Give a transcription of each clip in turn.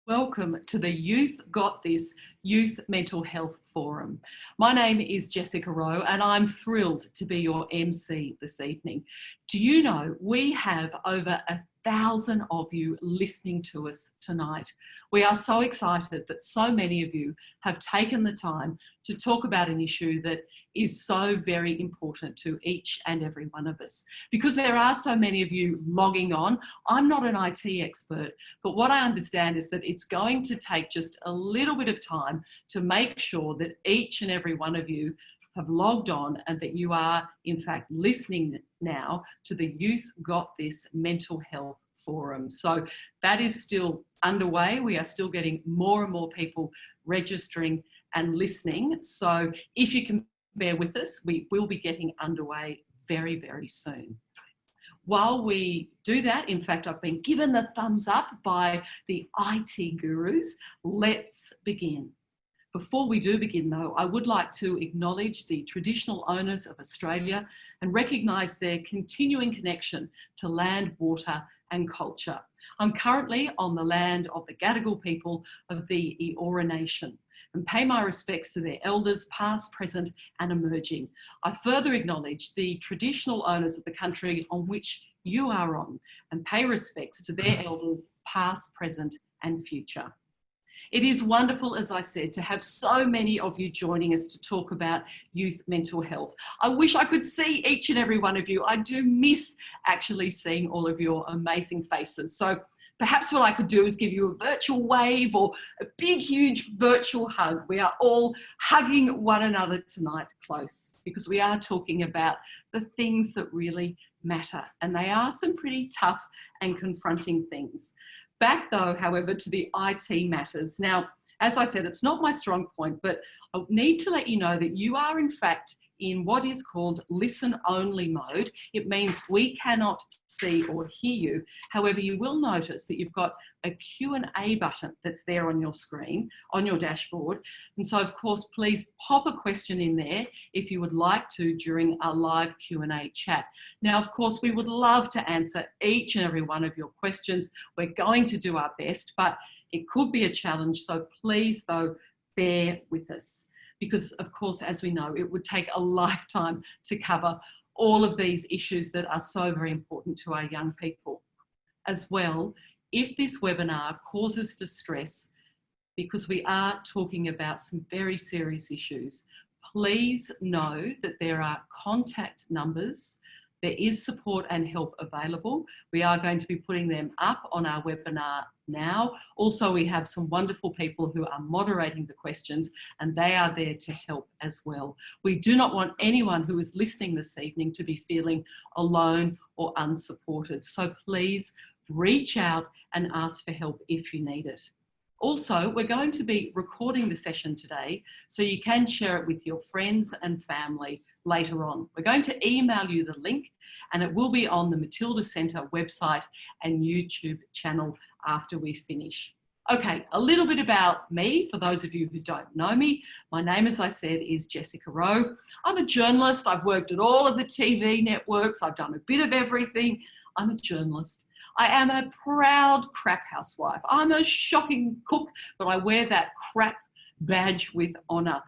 Welcome to the Youth Got This Youth Mental Health Forum. My name is Jessica Rowe and I'm thrilled to be your MC this evening. Do you know we have over 1,000 of you listening to us tonight? We are so excited that so many of you have taken the time to talk about an issue that is so very important to each and every one of us. Because there are so many of you logging on, I'm not an IT expert, but what I understand is that it's going to take just a little bit of time to make sure that each and every one of you have logged on and that you are in fact listening now to the Youth Got This Mental Health Forum. So that is still underway. We are still getting more and more people registering and listening. So if you can bear with us, we will be getting underway very, very soon. While we do that, in fact, I've been given the thumbs up by the IT gurus. Let's begin. Before we do begin though, I would like to acknowledge the traditional owners of Australia and recognise their continuing connection to land, water and culture. I'm currently on the land of the Gadigal people of the Eora Nation and pay my respects to their elders past, present and emerging. I further acknowledge the traditional owners of the country on which you are on and pay respects to their elders past, present and future. It is wonderful, as I said, to have so many of you joining us to talk about youth mental health. I wish I could see each and every one of you. I do miss actually seeing all of your amazing faces. So perhaps what I could do is give you a virtual wave or a big, huge virtual hug. We are all hugging one another tonight close because we are talking about the things that really matter. And they are some pretty tough and confronting things. Back though, however, to the IT matters. Now, as I said, it's not my strong point, but I need to let you know that you are in fact in what is called listen only mode. It means we cannot see or hear you. However, you will notice that you've got a Q&A button that's there on your screen, on your dashboard. And so of course, please pop a question in there if you would like to during our live Q&A chat. Now, of course, we would love to answer each and every one of your questions. We're going to do our best, but it could be a challenge. So please though, bear with us. Because of course, as we know, it would take a lifetime to cover all of these issues that are so very important to our young people. As well, if this webinar causes distress, because we are talking about some very serious issues, please know that there are contact numbers. There is support and help available. We are going to be putting them up on our webinar now. Also, we have some wonderful people who are moderating the questions and they are there to help as well. We do not want anyone who is listening this evening to be feeling alone or unsupported. So please reach out and ask for help if you need it. Also, we're going to be recording the session today so you can share it with your friends and family later on. We're going to email you the link and it will be on the Matilda Centre website and YouTube channel after we finish. Okay, a little bit about me for those of you who don't know me. My name, as I said, is Jessica Rowe. I'm a journalist. I've worked at all of the TV networks. I've done a bit of everything. I'm a journalist. I am a proud crap housewife. I'm a shocking cook, but I wear that crap badge with honour.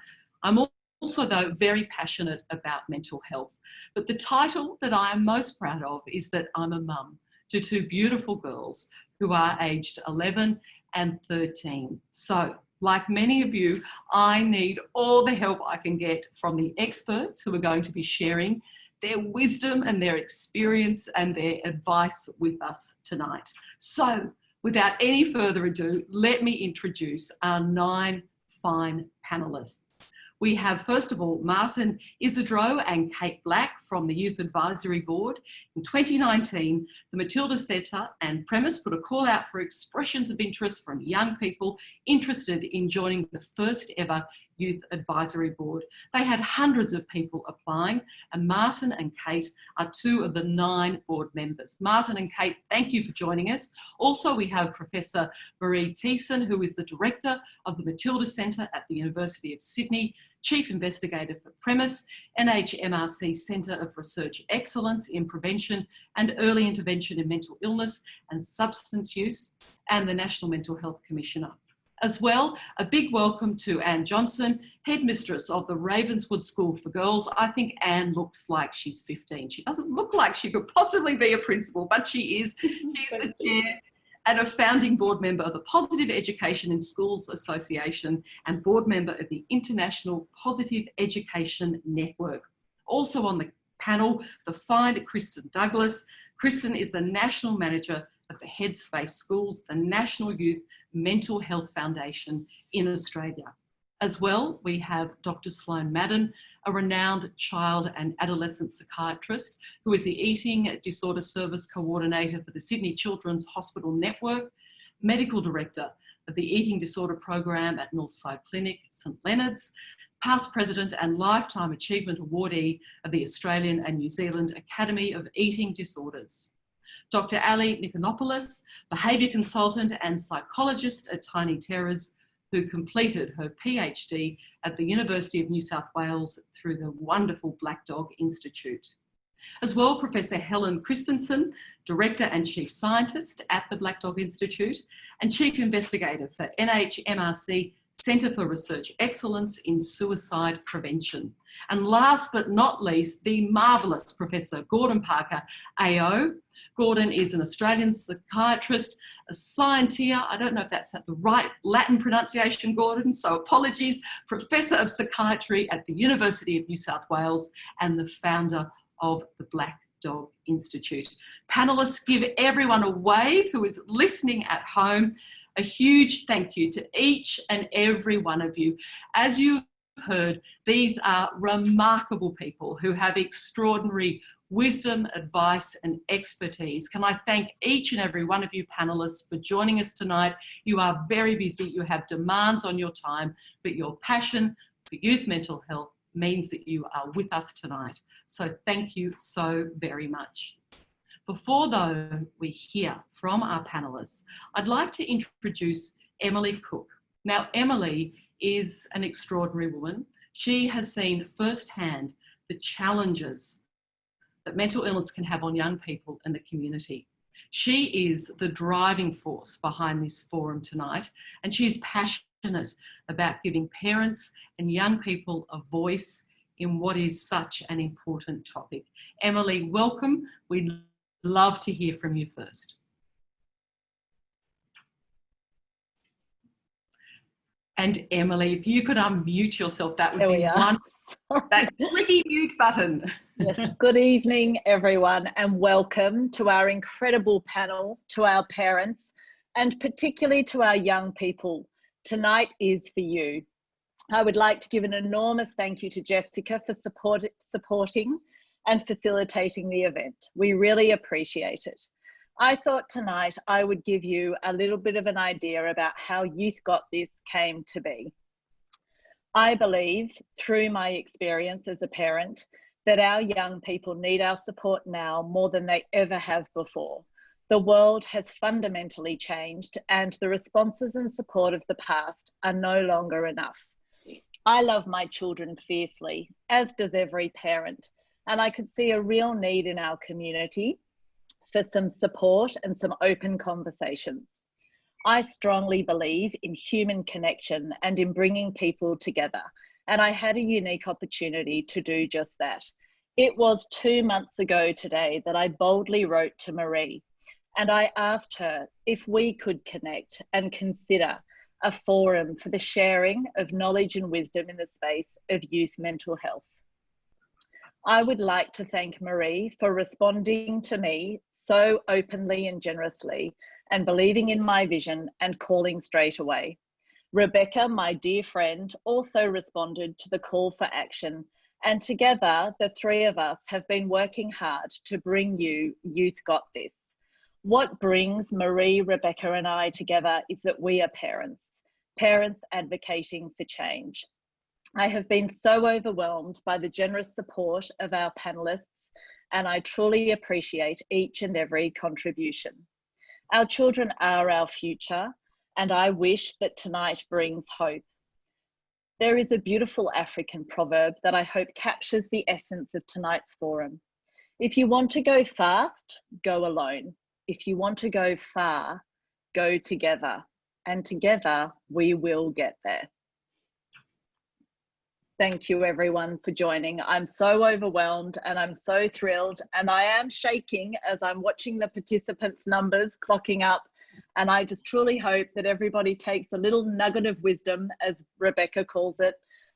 I'm also, though, very passionate about mental health. But the title that I am most proud of is that I'm a mum to two beautiful girls who are aged 11 and 13. So, like many of you, I need all the help I can get from the experts who are going to be sharing their wisdom and their experience and their advice with us tonight. So, without any further ado, let me introduce our 9 fine panellists. We have, first of all, Martin, Isidro and Kate Black from the Youth Advisory Board. In 2019, the Matilda Centre and Premise put a call out for expressions of interest from young people interested in joining the first ever Youth Advisory Board. They had hundreds of people applying, and Martin and Kate are two of the 9 board members. Martin and Kate, thank you for joining us. Also, we have Professor Maree Teesson, who is the Director of the Matilda Centre at the University of Sydney, Chief Investigator for PREMIS, NHMRC Centre of Research Excellence in Prevention and Early Intervention in Mental Illness and Substance Use, and the National Mental Health Commissioner. As well, a big welcome to Anne Johnstone, Headmistress of the Ravenswood School for Girls. I think Anne looks like she's 15. She doesn't look like she could possibly be a principal, but she is. She's the chair and a founding board member of the Positive Education in Schools Association and board member of the International Positive Education Network. Also on the panel, the fine Kristen Douglas. Kristen is the National Manager of the Headspace Schools, the National Youth Mental Health Foundation in Australia. As well, we have Dr. Sloane Madden, a renowned child and adolescent psychiatrist who is the Eating Disorder Service Coordinator for the Sydney Children's Hospital Network, Medical Director of the Eating Disorder Program at Northside Clinic, St Leonards, past President and Lifetime Achievement Awardee of the Australian and New Zealand Academy of Eating Disorders. Dr. Ali Nicolopoulos, Behaviour Consultant and Psychologist at Tiny Terrors, who completed her PhD at the University of New South Wales through the wonderful Black Dog Institute. As well, Professor Helen Christensen, Director and Chief Scientist at the Black Dog Institute and Chief Investigator for NHMRC Centre for Research Excellence in Suicide Prevention. And last but not least, the marvellous Professor Gordon Parker, AO. Gordon is an Australian psychiatrist, a scientia, I don't know if that's the right Latin pronunciation, Gordon, so apologies, Professor of Psychiatry at the University of New South Wales and the founder of the Black Dog Institute. Panellists, give everyone a wave who is listening at home. A huge thank you to each and every one of you. As you've heard, these are remarkable people who have extraordinary wisdom, advice and expertise. Can I thank each and every one of you panellists for joining us tonight. You are very busy, you have demands on your time, but your passion for youth mental health means that you are with us tonight. So thank you so very much. Before though we hear from our panellists, I'd like to introduce Emily Cook. Now, Emily is an extraordinary woman. She has seen firsthand the challenges that mental illness can have on young people in the community. She is the driving force behind this forum tonight, and she is passionate about giving parents and young people a voice in what is such an important topic. Emily, welcome. We'd love to hear from you first. And Emily, if you could unmute yourself, that would be wonderful. That tricky mute button. Yes. Good evening, everyone, and welcome to our incredible panel, to our parents, and particularly to our young people. Tonight is for you. I would like to give an enormous thank you to Jessica for supporting and facilitating the event. We really appreciate it. I thought tonight I would give you a little bit of an idea about how Youth Got This came to be. I believe, through my experience as a parent, that our young people need our support now more than they ever have before. The world has fundamentally changed and the responses and support of the past are no longer enough. I love my children fiercely, as does every parent, and I could see a real need in our community for some support and some open conversations. I strongly believe in human connection and in bringing people together, and I had a unique opportunity to do just that. It was 2 months ago today that I boldly wrote to Maree, and I asked her if we could connect and consider a forum for the sharing of knowledge and wisdom in the space of youth mental health. I would like to thank Maree for responding to me so openly and generously and believing in my vision and calling straight away. Rebecca, my dear friend, also responded to the call for action, and together the three of us have been working hard to bring you Youth Got This. What brings Maree, Rebecca and I together is that we are parents advocating for change. I have been so overwhelmed by the generous support of our panelists, and I truly appreciate each and every contribution. Our children are our future, and I wish that tonight brings hope. There is a beautiful African proverb that I hope captures the essence of tonight's forum. If you want to go fast, go alone. If you want to go far, go together. And together we will get there. Thank you everyone for joining. I'm so overwhelmed and I'm so thrilled, and I am shaking as I'm watching the participants' numbers clocking up. And I just truly hope that everybody takes a little nugget of wisdom, as Rebecca calls it,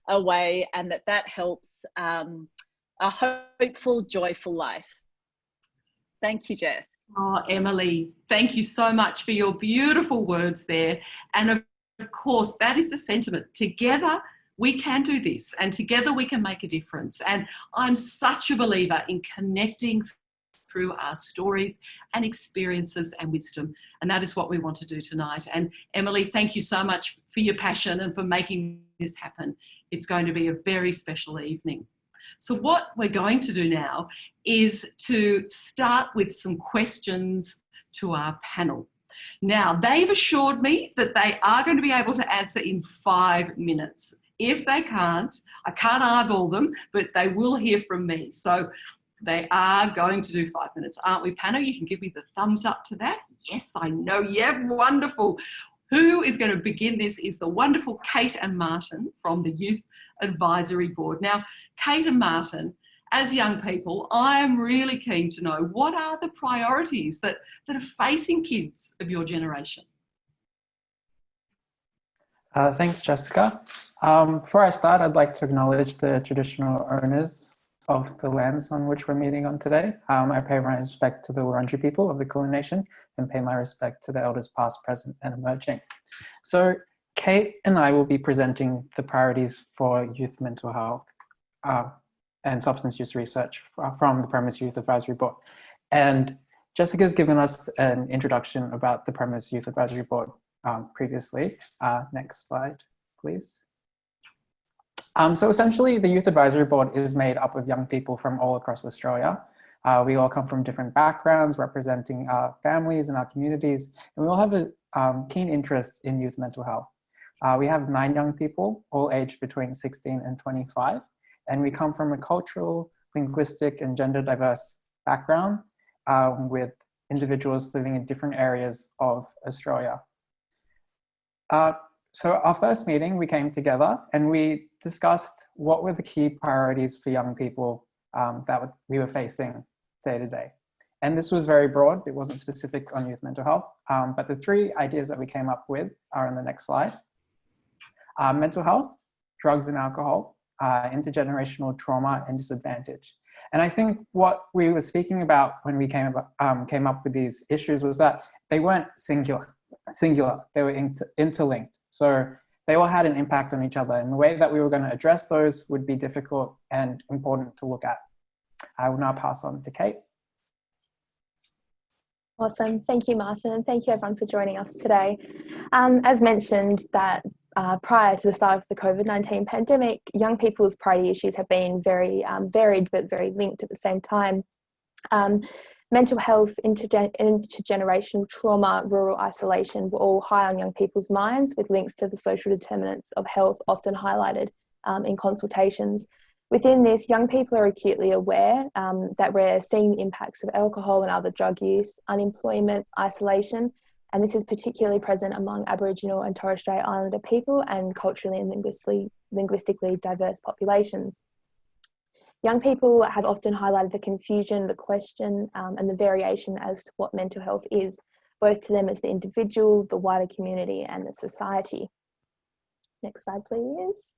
away, and that helps a hopeful, joyful life. Thank you, Jess. Oh, Emily, thank you so much for your beautiful words there. And of course, that is the sentiment. Together, we can do this, and together we can make a difference. And I'm such a believer in connecting through our stories and experiences and wisdom. And that is what we want to do tonight. And Emily, thank you so much for your passion and for making this happen. It's going to be a very special evening. So what we're going to do now is to start with some questions to our panel. Now, they've assured me that they are going to be able to answer in 5 minutes. If they can't, I can't eyeball them, but they will hear from me. So they are going to do 5 minutes, aren't we, panel? You can give me the thumbs up to that. Yes, I know. Yeah, wonderful. Who is going to begin this is the wonderful Kate and Martin from the Youth Advisory Board. Now, Kate and Martin, as young people, I am really keen to know, what are the priorities that are facing kids of your generation? Thanks, Jessica. Before I start, I'd like to acknowledge the traditional owners of the lands on which we're meeting on today. I pay my respect to the Wurundjeri people of the Kulin Nation and pay my respect to the elders past, present and emerging. So Kate and I will be presenting the priorities for youth mental health and substance use research from the Perma Youth Advisory Board. And Jessica's given us an introduction about the Perma Youth Advisory Board previously. Next slide, please. So essentially, the Youth Advisory Board is made up of young people from all across Australia. We all come from different backgrounds, representing our families and our communities, and we all have a keen interest in youth mental health. We have 9 young people, all aged between 16 and 25, and we come from a cultural, linguistic, and gender diverse background with individuals living in different areas of Australia. So our first meeting, we came together and we discussed what were the key priorities for young people that we were facing day to day. And this was very broad. It wasn't specific on youth mental health, but the 3 ideas that we came up with are on the next slide. Mental health, drugs and alcohol, intergenerational trauma and disadvantage. And I think what we were speaking about when we came up with these issues was that they weren't singular, they were interlinked. So they all had an impact on each other, and the way that we were going to address those would be difficult and important to look at. I will now pass on to Kate. Awesome. Thank you, Martin, and thank you everyone for joining us today. As mentioned, that prior to the start of the COVID-19 pandemic, young people's priority issues have been very varied but very linked at the same time. Mental health, intergenerational trauma, rural isolation were all high on young people's minds, with links to the social determinants of health often highlighted in consultations. Within this, young people are acutely aware that we're seeing the impacts of alcohol and other drug use, unemployment, isolation, and this is particularly present among Aboriginal and Torres Strait Islander people and culturally and linguistically diverse populations. Young people have often highlighted the confusion, the question, and the variation as to what mental health is, both to them as the individual, the wider community, and the society. Next slide, please.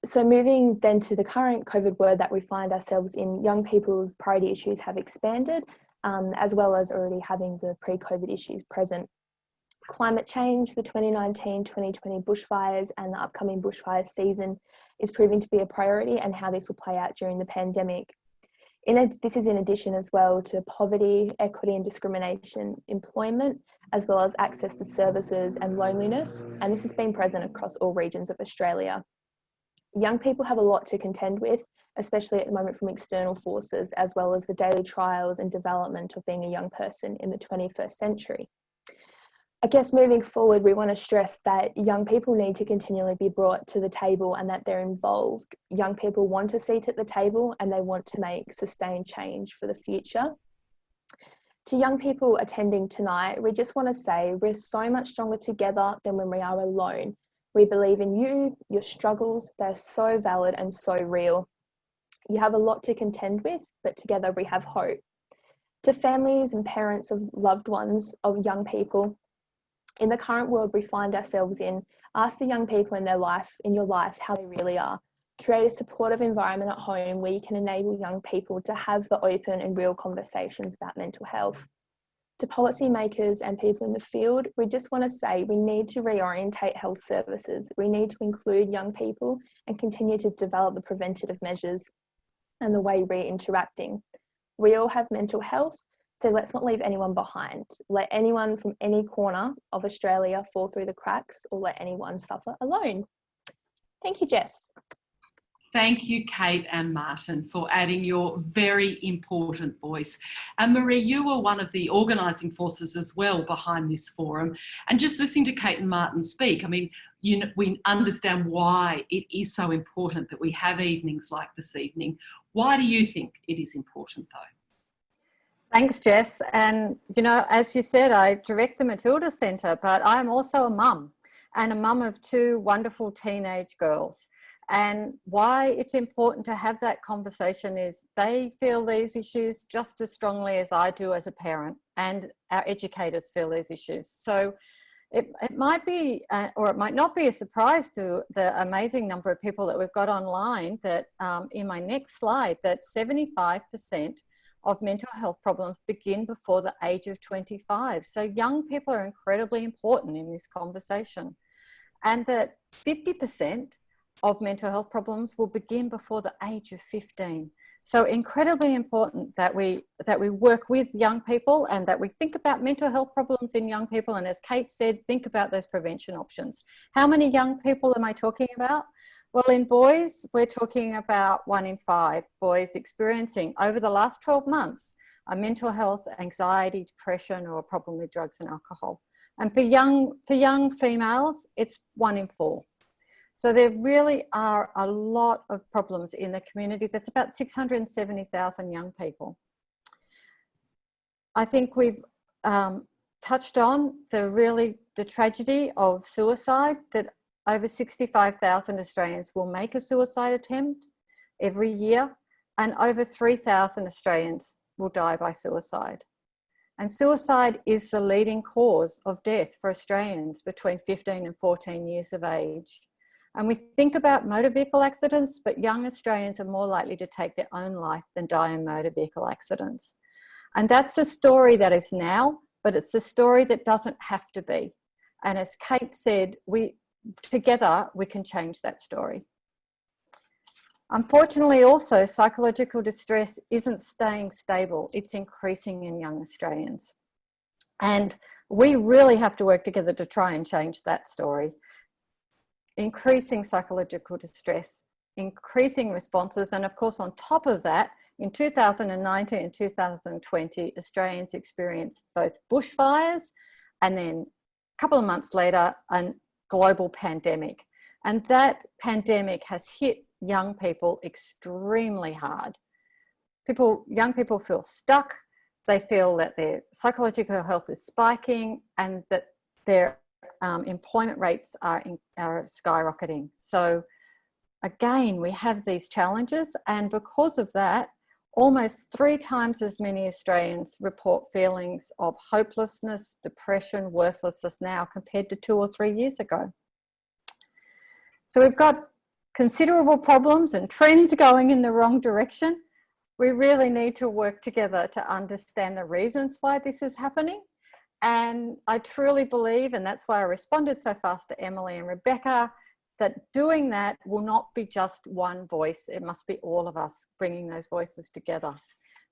So moving then to the current COVID world that we find ourselves in, young people's priority issues have expanded, as well as already having the pre-COVID issues present. Climate change, the 2019-2020 bushfires and the upcoming bushfire season is proving to be a priority, and how this will play out during the pandemic. This is in addition as well to poverty, equity and discrimination, employment, as well as access to services and loneliness. And this has been present across all regions of Australia. Young people have a lot to contend with, especially at the moment from external forces, as well as the daily trials and development of being a young person in the 21st century. I guess moving forward, we want to stress that young people need to continually be brought to the table and that they're involved. Young people want a seat at the table and they want to make sustained change for the future. To young people attending tonight, we just want to say we're so much stronger together than when we are alone. We believe in you, your struggles, they're so valid and so real. You have a lot to contend with, but together we have hope. To families and parents of loved ones of young people, in the current world we find ourselves in, ask the young people in your life how they really are. Create a supportive environment at home where you can enable young people to have the open and real conversations about mental health. To policymakers and people in the field, we just want to say we need to reorientate health services. We need to include young people and continue to develop the preventative measures and the way we're interacting. We all have mental health, so let's not leave anyone behind. Let anyone from any corner of Australia fall through the cracks or let anyone suffer alone. Thank you, Jess. Thank you, Kate and Martin, for adding your very important voice. And Maree, you were one of the organising forces as well behind this forum. And just listening to Kate and Martin speak, I mean, we understand why it is so important that we have evenings like this evening. Why do you think it is important, though? Thanks, Jess. And, you know, as you said, I direct the Matilda Centre, but I'm also a mum and a mum of two wonderful teenage girls. And why it's important to have that conversation is they feel these issues just as strongly as I do as a parent, and our educators feel these issues. So it might be, or it might not be a surprise to the amazing number of people that we've got online that in my next slide, that 75% of mental health problems begin before the age of 25. So young people are incredibly important in this conversation. And that 50% of mental health problems will begin before the age of 15. So incredibly important that we work with young people and that we think about mental health problems in young people. And as Kate said, think about those prevention options. How many young people am I talking about? Well, in boys, we're talking about 1 in 5 boys experiencing over the last 12 months a mental health, anxiety, depression, or a problem with drugs and alcohol. And for young females, it's 1 in 4. So there really are a lot of problems in the community. That's about 670,000 young people. I think we've touched on the tragedy of suicide, that over 65,000 Australians will make a suicide attempt every year, and over 3,000 Australians will die by suicide. And suicide is the leading cause of death for Australians between 15 and 14 years of age. And we think about motor vehicle accidents, but young Australians are more likely to take their own life than die in motor vehicle accidents. And that's a story that is now, but it's a story that doesn't have to be. And as Kate said, together we can change that story. Unfortunately, also, psychological distress isn't staying stable. It's increasing in young Australians. And we really have to work together to try and change that story. Increasing psychological distress, increasing responses, and of course on top of that, in 2019 and 2020, Australians experienced both bushfires and then a couple of months later, a global pandemic. And that pandemic has hit young people extremely hard. Young people feel stuck, they feel that their psychological health is spiking and that their employment rates are skyrocketing. So again, we have these challenges, and because of that, almost 3 times as many Australians report feelings of hopelessness, depression, worthlessness now compared to 2 or 3 years ago. So we've got considerable problems and trends going in the wrong direction. We really need to work together to understand the reasons why this is happening. And I truly believe, and that's why I responded so fast to Emily and Rebecca, that doing that will not be just one voice. It must be all of us bringing those voices together.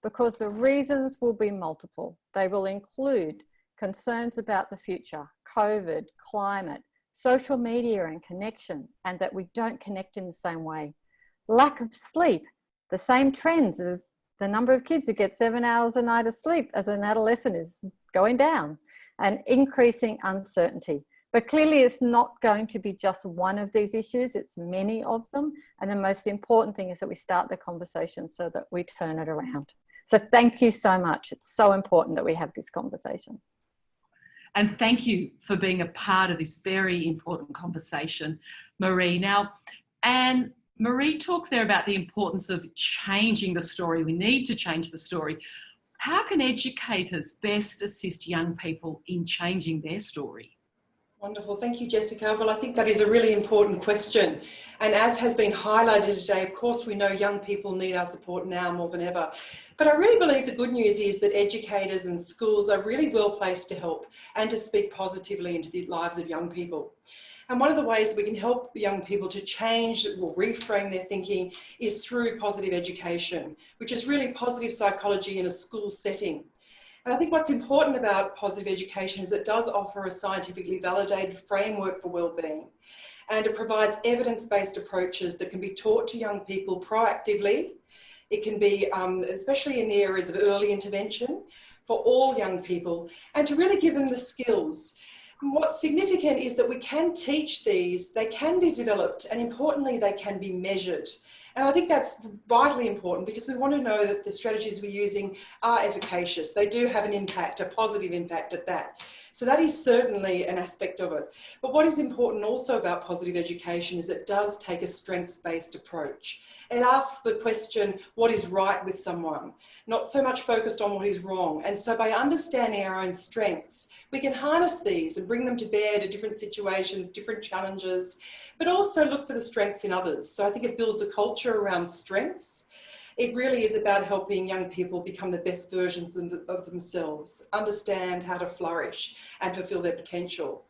because the reasons will be multiple. They will include concerns about the future, COVID, climate, social media and connection, and that we don't connect in the same way. Lack of sleep, the same trends of the number of kids who get 7 hours a night of sleep as an adolescent is going down, and increasing uncertainty. But clearly it's not going to be just one of these issues, it's many of them. And the most important thing is that we start the conversation so that we turn it around. So thank you so much. It's so important that we have this conversation. And thank you for being a part of this very important conversation, Maree. Now, and Maree talks there about the importance of changing the story. We need to change the story. How can educators best assist young people in changing their story? Wonderful. Thank you, Jessica. Well, I think that is a really important question. And as has been highlighted today, of course, we know young people need our support now more than ever. But I really believe the good news is that educators and schools are really well placed to help and to speak positively into the lives of young people. And one of the ways we can help young people to change or reframe their thinking is through positive education, which is really positive psychology in a school setting. And I think what's important about positive education is it does offer a scientifically validated framework for wellbeing, and it provides evidence-based approaches that can be taught to young people proactively. It can be, especially in the areas of early intervention for all young people, and to really give them the skills. And what's significant is that we can teach these, they can be developed, and importantly, they can be measured. And I think that's vitally important because we want to know that the strategies we're using are efficacious. They do have an impact, a positive impact at that. So that is certainly an aspect of it. But what is important also about positive education is it does take a strengths-based approach. It asks the question, what is right with someone? Not so much focused on what is wrong. And so by understanding our own strengths, we can harness these and bring them to bear to different situations, different challenges, but also look for the strengths in others. So I think it builds a culture around strengths. It really is about helping young people become the best versions of themselves, understand how to flourish and fulfill their potential.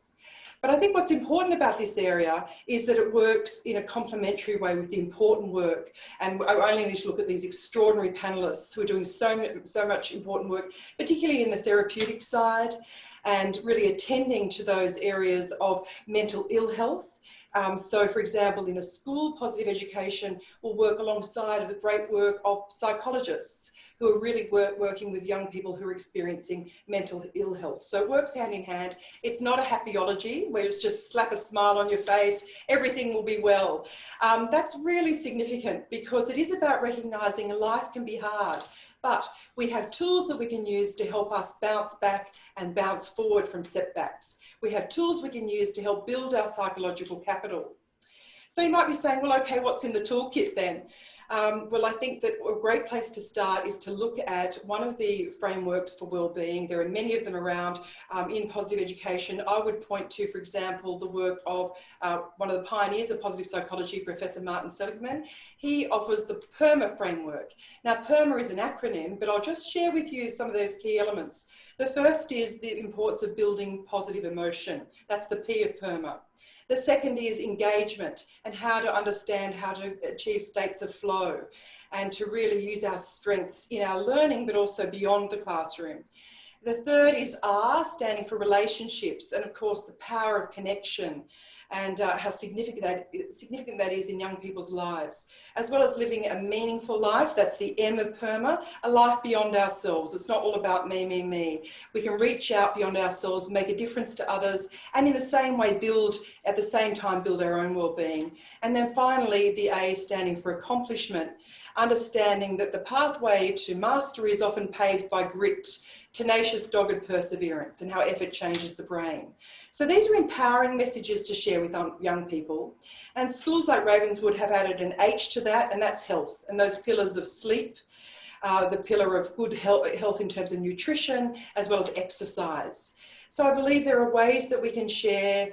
But I think what's important about this area is that it works in a complementary way with the important work. And I only need to look at these extraordinary panellists who are doing so much important work, particularly in the therapeutic side, and really attending to those areas of mental ill health. So, for example, in a school, positive education will work alongside of the great work of psychologists who are really working with young people who are experiencing mental ill health. So it works hand in hand. It's not a happyology where it's just slap a smile on your face, everything will be well. That's really significant because it is about recognising life can be hard. But we have tools that we can use to help us bounce back and bounce forward from setbacks. We have tools we can use to help build our psychological capital. So you might be saying, well, okay, what's in the toolkit then? Well, I think that a great place to start is to look at one of the frameworks for wellbeing. There are many of them around in positive education. I would point to, for example, the work of one of the pioneers of positive psychology, Professor Martin Seligman. He offers the Perma Framework. Now, Perma is an acronym, but I'll just share with you some of those key elements. The first is the importance of building positive emotion. That's the P of Perma. The second is engagement and how to understand how to achieve states of flow and to really use our strengths in our learning, but also beyond the classroom. The third is R, standing for relationships, and of course the power of connection and how significant that is in young people's lives, as well as living a meaningful life. That's the M of Perma, a life beyond ourselves. It's not all about me, me, me. We can reach out beyond ourselves, make a difference to others, and in the same way at the same time build our own well-being. And then finally, the A standing for accomplishment, understanding that the pathway to mastery is often paved by grit, tenacious, dogged perseverance, and how effort changes the brain. So these are empowering messages to share with young people. And schools like Ravenswood have added an H to that, and that's health. And those pillars of sleep, the pillar of good health in terms of nutrition, as well as exercise. So I believe there are ways that we can share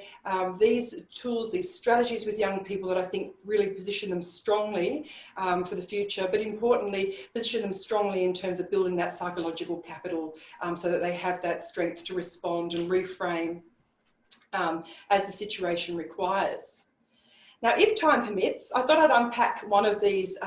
these tools, these strategies with young people that I think really position them strongly for the future, but importantly, position them strongly in terms of building that psychological capital so that they have that strength to respond and reframe as the situation requires. Now, if time permits, I thought I'd unpack one of these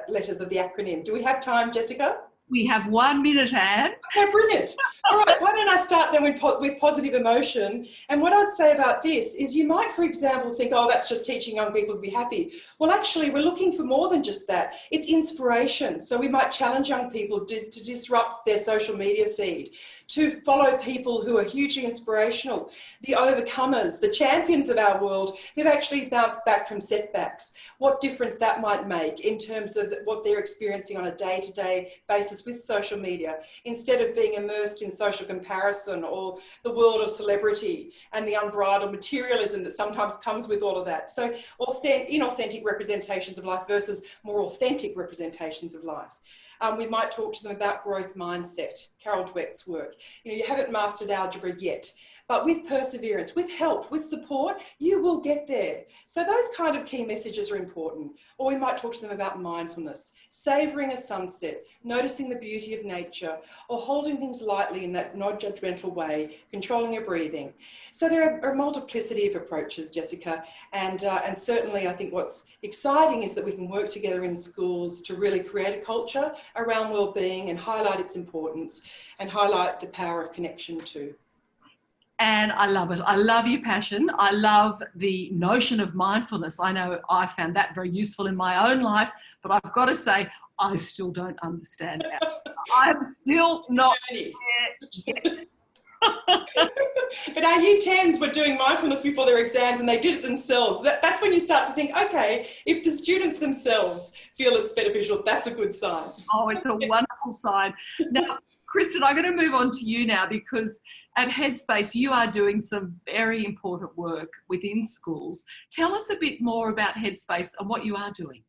letters of the acronym. Do we have time, Jessica? We have 1 minute, Anne. Okay, brilliant. All right, why don't I start then with positive emotion? And what I'd say about this is you might, for example, think, oh, that's just teaching young people to be happy. Well, actually, we're looking for more than just that. It's inspiration. So we might challenge young people to disrupt their social media feed, to follow people who are hugely inspirational, the overcomers, the champions of our world who've actually bounced back from setbacks, what difference that might make in terms of what they're experiencing on a day-to-day basis with social media, instead of being immersed in social comparison or the world of celebrity and the unbridled materialism that sometimes comes with all of that. So inauthentic representations of life versus more authentic representations of life. We might talk to them about growth mindset, Carol Dweck's work. You haven't mastered algebra yet, but with perseverance, with help, with support, you will get there. So those kind of key messages are important. Or we might talk to them about mindfulness, savouring a sunset, noticing the beauty of nature, or holding things lightly in that non-judgmental way, controlling your breathing. So there are a multiplicity of approaches, Jessica, and certainly I think what's exciting is that we can work together in schools to really create a culture around well-being and highlight its importance and highlight the power of connection too. And I love it. I love your passion. I love the notion of mindfulness. I know I found that very useful in my own life, but I've got to say, I still don't understand that. I'm still not there yet. But our Year 10s were doing mindfulness before their exams and they did it themselves. That's when you start to think, okay, if the students themselves feel it's beneficial, that's a good sign. Oh, it's a wonderful sign. Now, Kristen, I'm going to move on to you now, because at Headspace, you are doing some very important work within schools. Tell us a bit more about Headspace and what you are doing.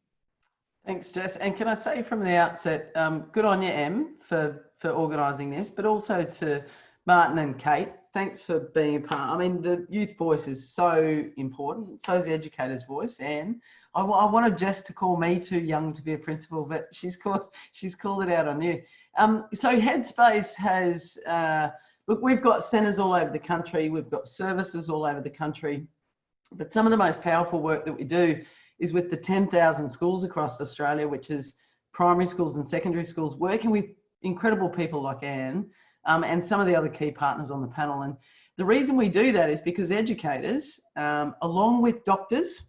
Thanks, Jess. And can I say from the outset, good on you, Em, for organising this, but also to Martin and Kate, thanks for being a part. I mean, the youth voice is so important. So is the educator's voice. And I wanted Jess to call me too young to be a principal, but she's called it out on you. So Headspace has, look, we've got centres all over the country. We've got services all over the country. But some of the most powerful work that we do is with the 10,000 schools across Australia, which is primary schools and secondary schools, working with incredible people like Anne, and some of the other key partners on the panel. And the reason we do that is because educators, along with doctors,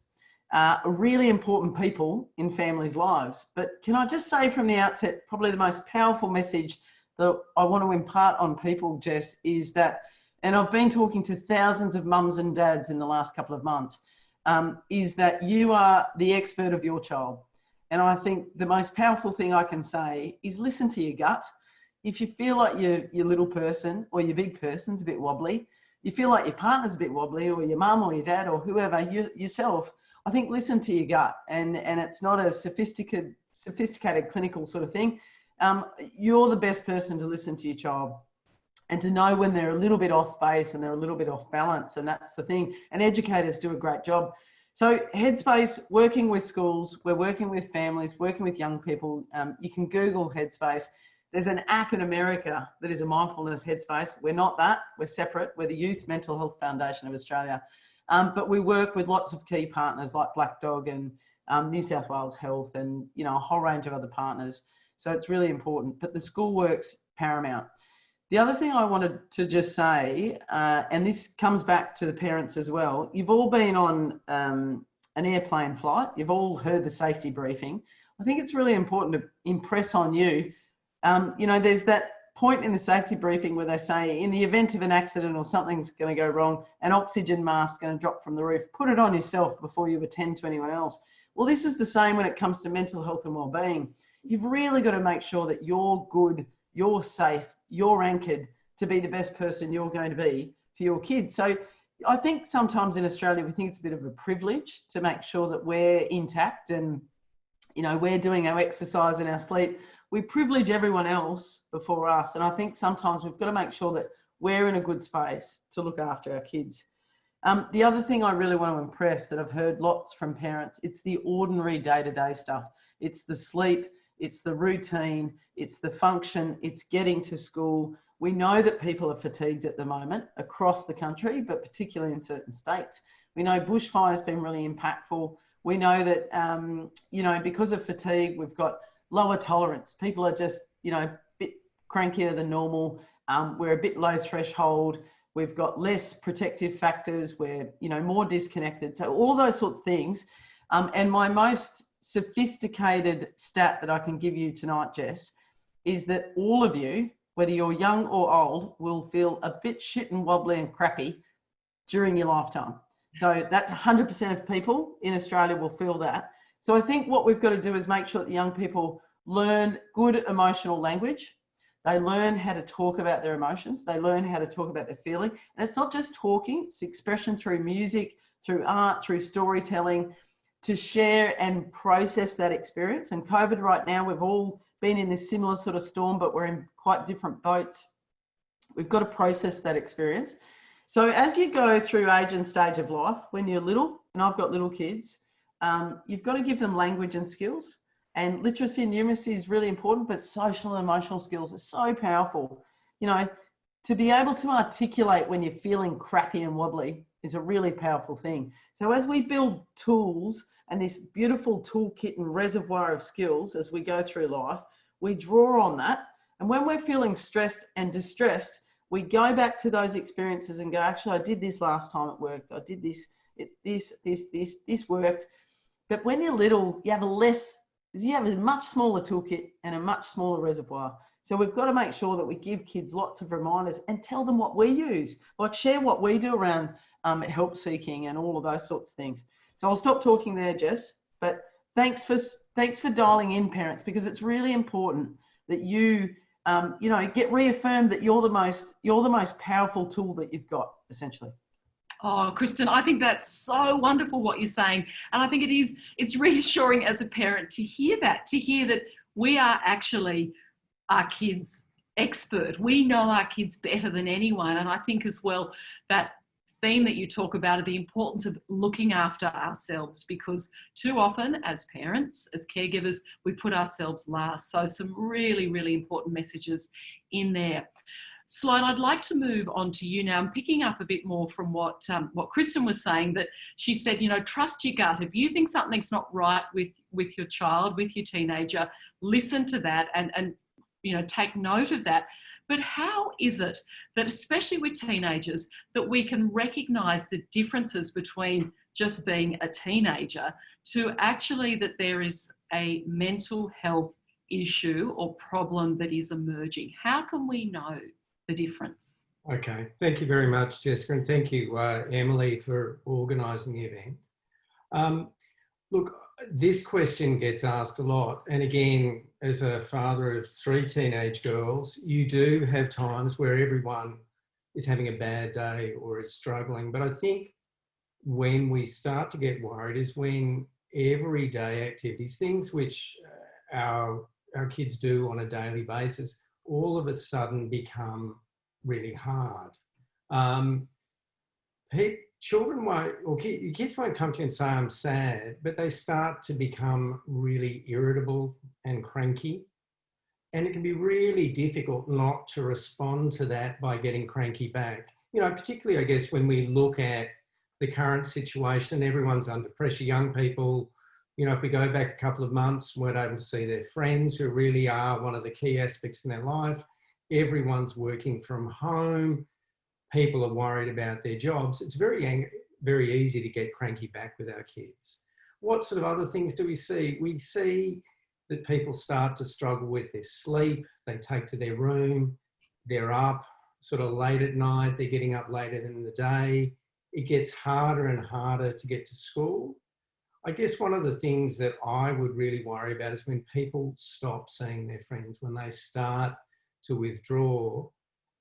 are really important people in families' lives. But can I just say from the outset, probably the most powerful message that I want to impart on people, Jess, is that, and I've been talking to thousands of mums and dads in the last couple of months, is that you are the expert of your child. And I think the most powerful thing I can say is listen to your gut. If you feel like your little person or your big person's a bit wobbly, you feel like your partner's a bit wobbly, or your mum or your dad or whoever, yourself, I think listen to your gut. And it's not a sophisticated clinical sort of thing. You're the best person to listen to your child and to know when they're a little bit off base and they're a little bit off balance. And that's the thing. And educators do a great job. So Headspace, working with schools, we're working with families, working with young people. You can Google Headspace. There's an app in America that is a mindfulness Headspace. We're not that, we're separate. We're the Youth Mental Health Foundation of Australia. But we work with lots of key partners like Black Dog and New South Wales Health and, you know, a whole range of other partners. So it's really important, but the school work's paramount. The other thing I wanted to just say, and this comes back to the parents as well, you've all been on an airplane flight, you've all heard the safety briefing. I think it's really important to impress on you, you know, there's that point in the safety briefing where they say, in the event of an accident or something's going to go wrong, an oxygen mask's going to drop from the roof, put it on yourself before you attend to anyone else. Well, this is the same when it comes to mental health and well-being. You've really got to make sure that you're good, you're safe, you're anchored to be the best person you're going to be for your kids. So I think sometimes in Australia, we think it's a bit of a privilege to make sure that we're intact and, you know, we're doing our exercise and our sleep. We privilege everyone else before us. And I think sometimes we've got to make sure that we're in a good space to look after our kids. The other thing I really want to impress that I've heard lots from parents, it's the ordinary day-to-day stuff. It's the sleep, it's the routine, it's the function, it's getting to school. We know that people are fatigued at the moment across the country, but particularly in certain states. We know bushfire's been really impactful. We know that, you know, because of fatigue, we've got lower tolerance. People are just you know, a bit crankier than normal. We're a bit low threshold. We've got less protective factors. We're, you know, more disconnected. So all those sorts of things. And my most sophisticated stat that I can give you tonight, Jess, is that all of you, whether you're young or old, will feel a bit shit and wobbly and crappy during your lifetime. So that's 100% of people in Australia will feel that. So I think what we've got to do is make sure that young people learn good emotional language. They learn how to talk about their emotions. They learn how to talk about their feeling. And it's not just talking, it's expression through music, through art, through storytelling, to share and process that experience. And COVID right now, we've all been in this similar sort of storm, but we're in quite different boats. We've got to process that experience. So as you go through age and stage of life, when you're little, and I've got little kids, you've got to give them language and skills. And literacy and numeracy is really important, but social and emotional skills are so powerful. You know, to be able to articulate when you're feeling crappy and wobbly is a really powerful thing. So as we build tools and this beautiful toolkit and reservoir of skills as we go through life, we draw on that. And when we're feeling stressed and distressed, we go back to those experiences and go, actually, I did this last time, it worked. I did this, this worked. But when you're little, you have a much smaller toolkit and a much smaller reservoir. So we've got to make sure that we give kids lots of reminders and tell them what we use, like share what we do around help seeking and all of those sorts of things. So I'll stop talking there, Jess, but thanks for dialing in, parents, because it's really important that you get reaffirmed that you're the most powerful tool that you've got, essentially. Oh, Kristen, I think that's so wonderful what you're saying. And I think it's reassuring as a parent to hear that we are actually our kids' expert. We know our kids better than anyone. And I think as well, that theme that you talk about, the importance of looking after ourselves, because too often as parents, as caregivers, we put ourselves last. So some really, really important messages in there. Sloane, I'd like to move on to you now. I'm picking up a bit more from what Kristen was saying, that she said, you know, trust your gut. If you think something's not right with your child, with your teenager, listen to that and you know, take note of that. But how is it that, especially with teenagers, that we can recognise the differences between just being a teenager to actually that there is a mental health issue or problem that is emerging? How can we know the difference? Okay, thank you very much, Jessica, and thank you, Emily, for organising the event. Look, this question gets asked a lot, and again, as a father of 3 teenage girls, you do have times where everyone is having a bad day or is struggling. But I think when we start to get worried is when everyday activities, things which our kids do on a daily basis, all of a sudden become really hard. Children won't, or kids won't come to you and say, I'm sad, but they start to become really irritable and cranky. And it can be really difficult not to respond to that by getting cranky back. You know, particularly, I guess, when we look at the current situation, everyone's under pressure. Young people, you know, if we go back a couple of months, weren't able to see their friends, who really are one of the key aspects in their life. Everyone's working from home. People are worried about their jobs. It's very, very easy to get cranky back with our kids. What sort of other things do we see? We see that people start to struggle with their sleep. They take to their room. They're up sort of late at night. They're getting up later in the day. It gets harder and harder to get to school. I guess one of the things that I would really worry about is when people stop seeing their friends, when they start to withdraw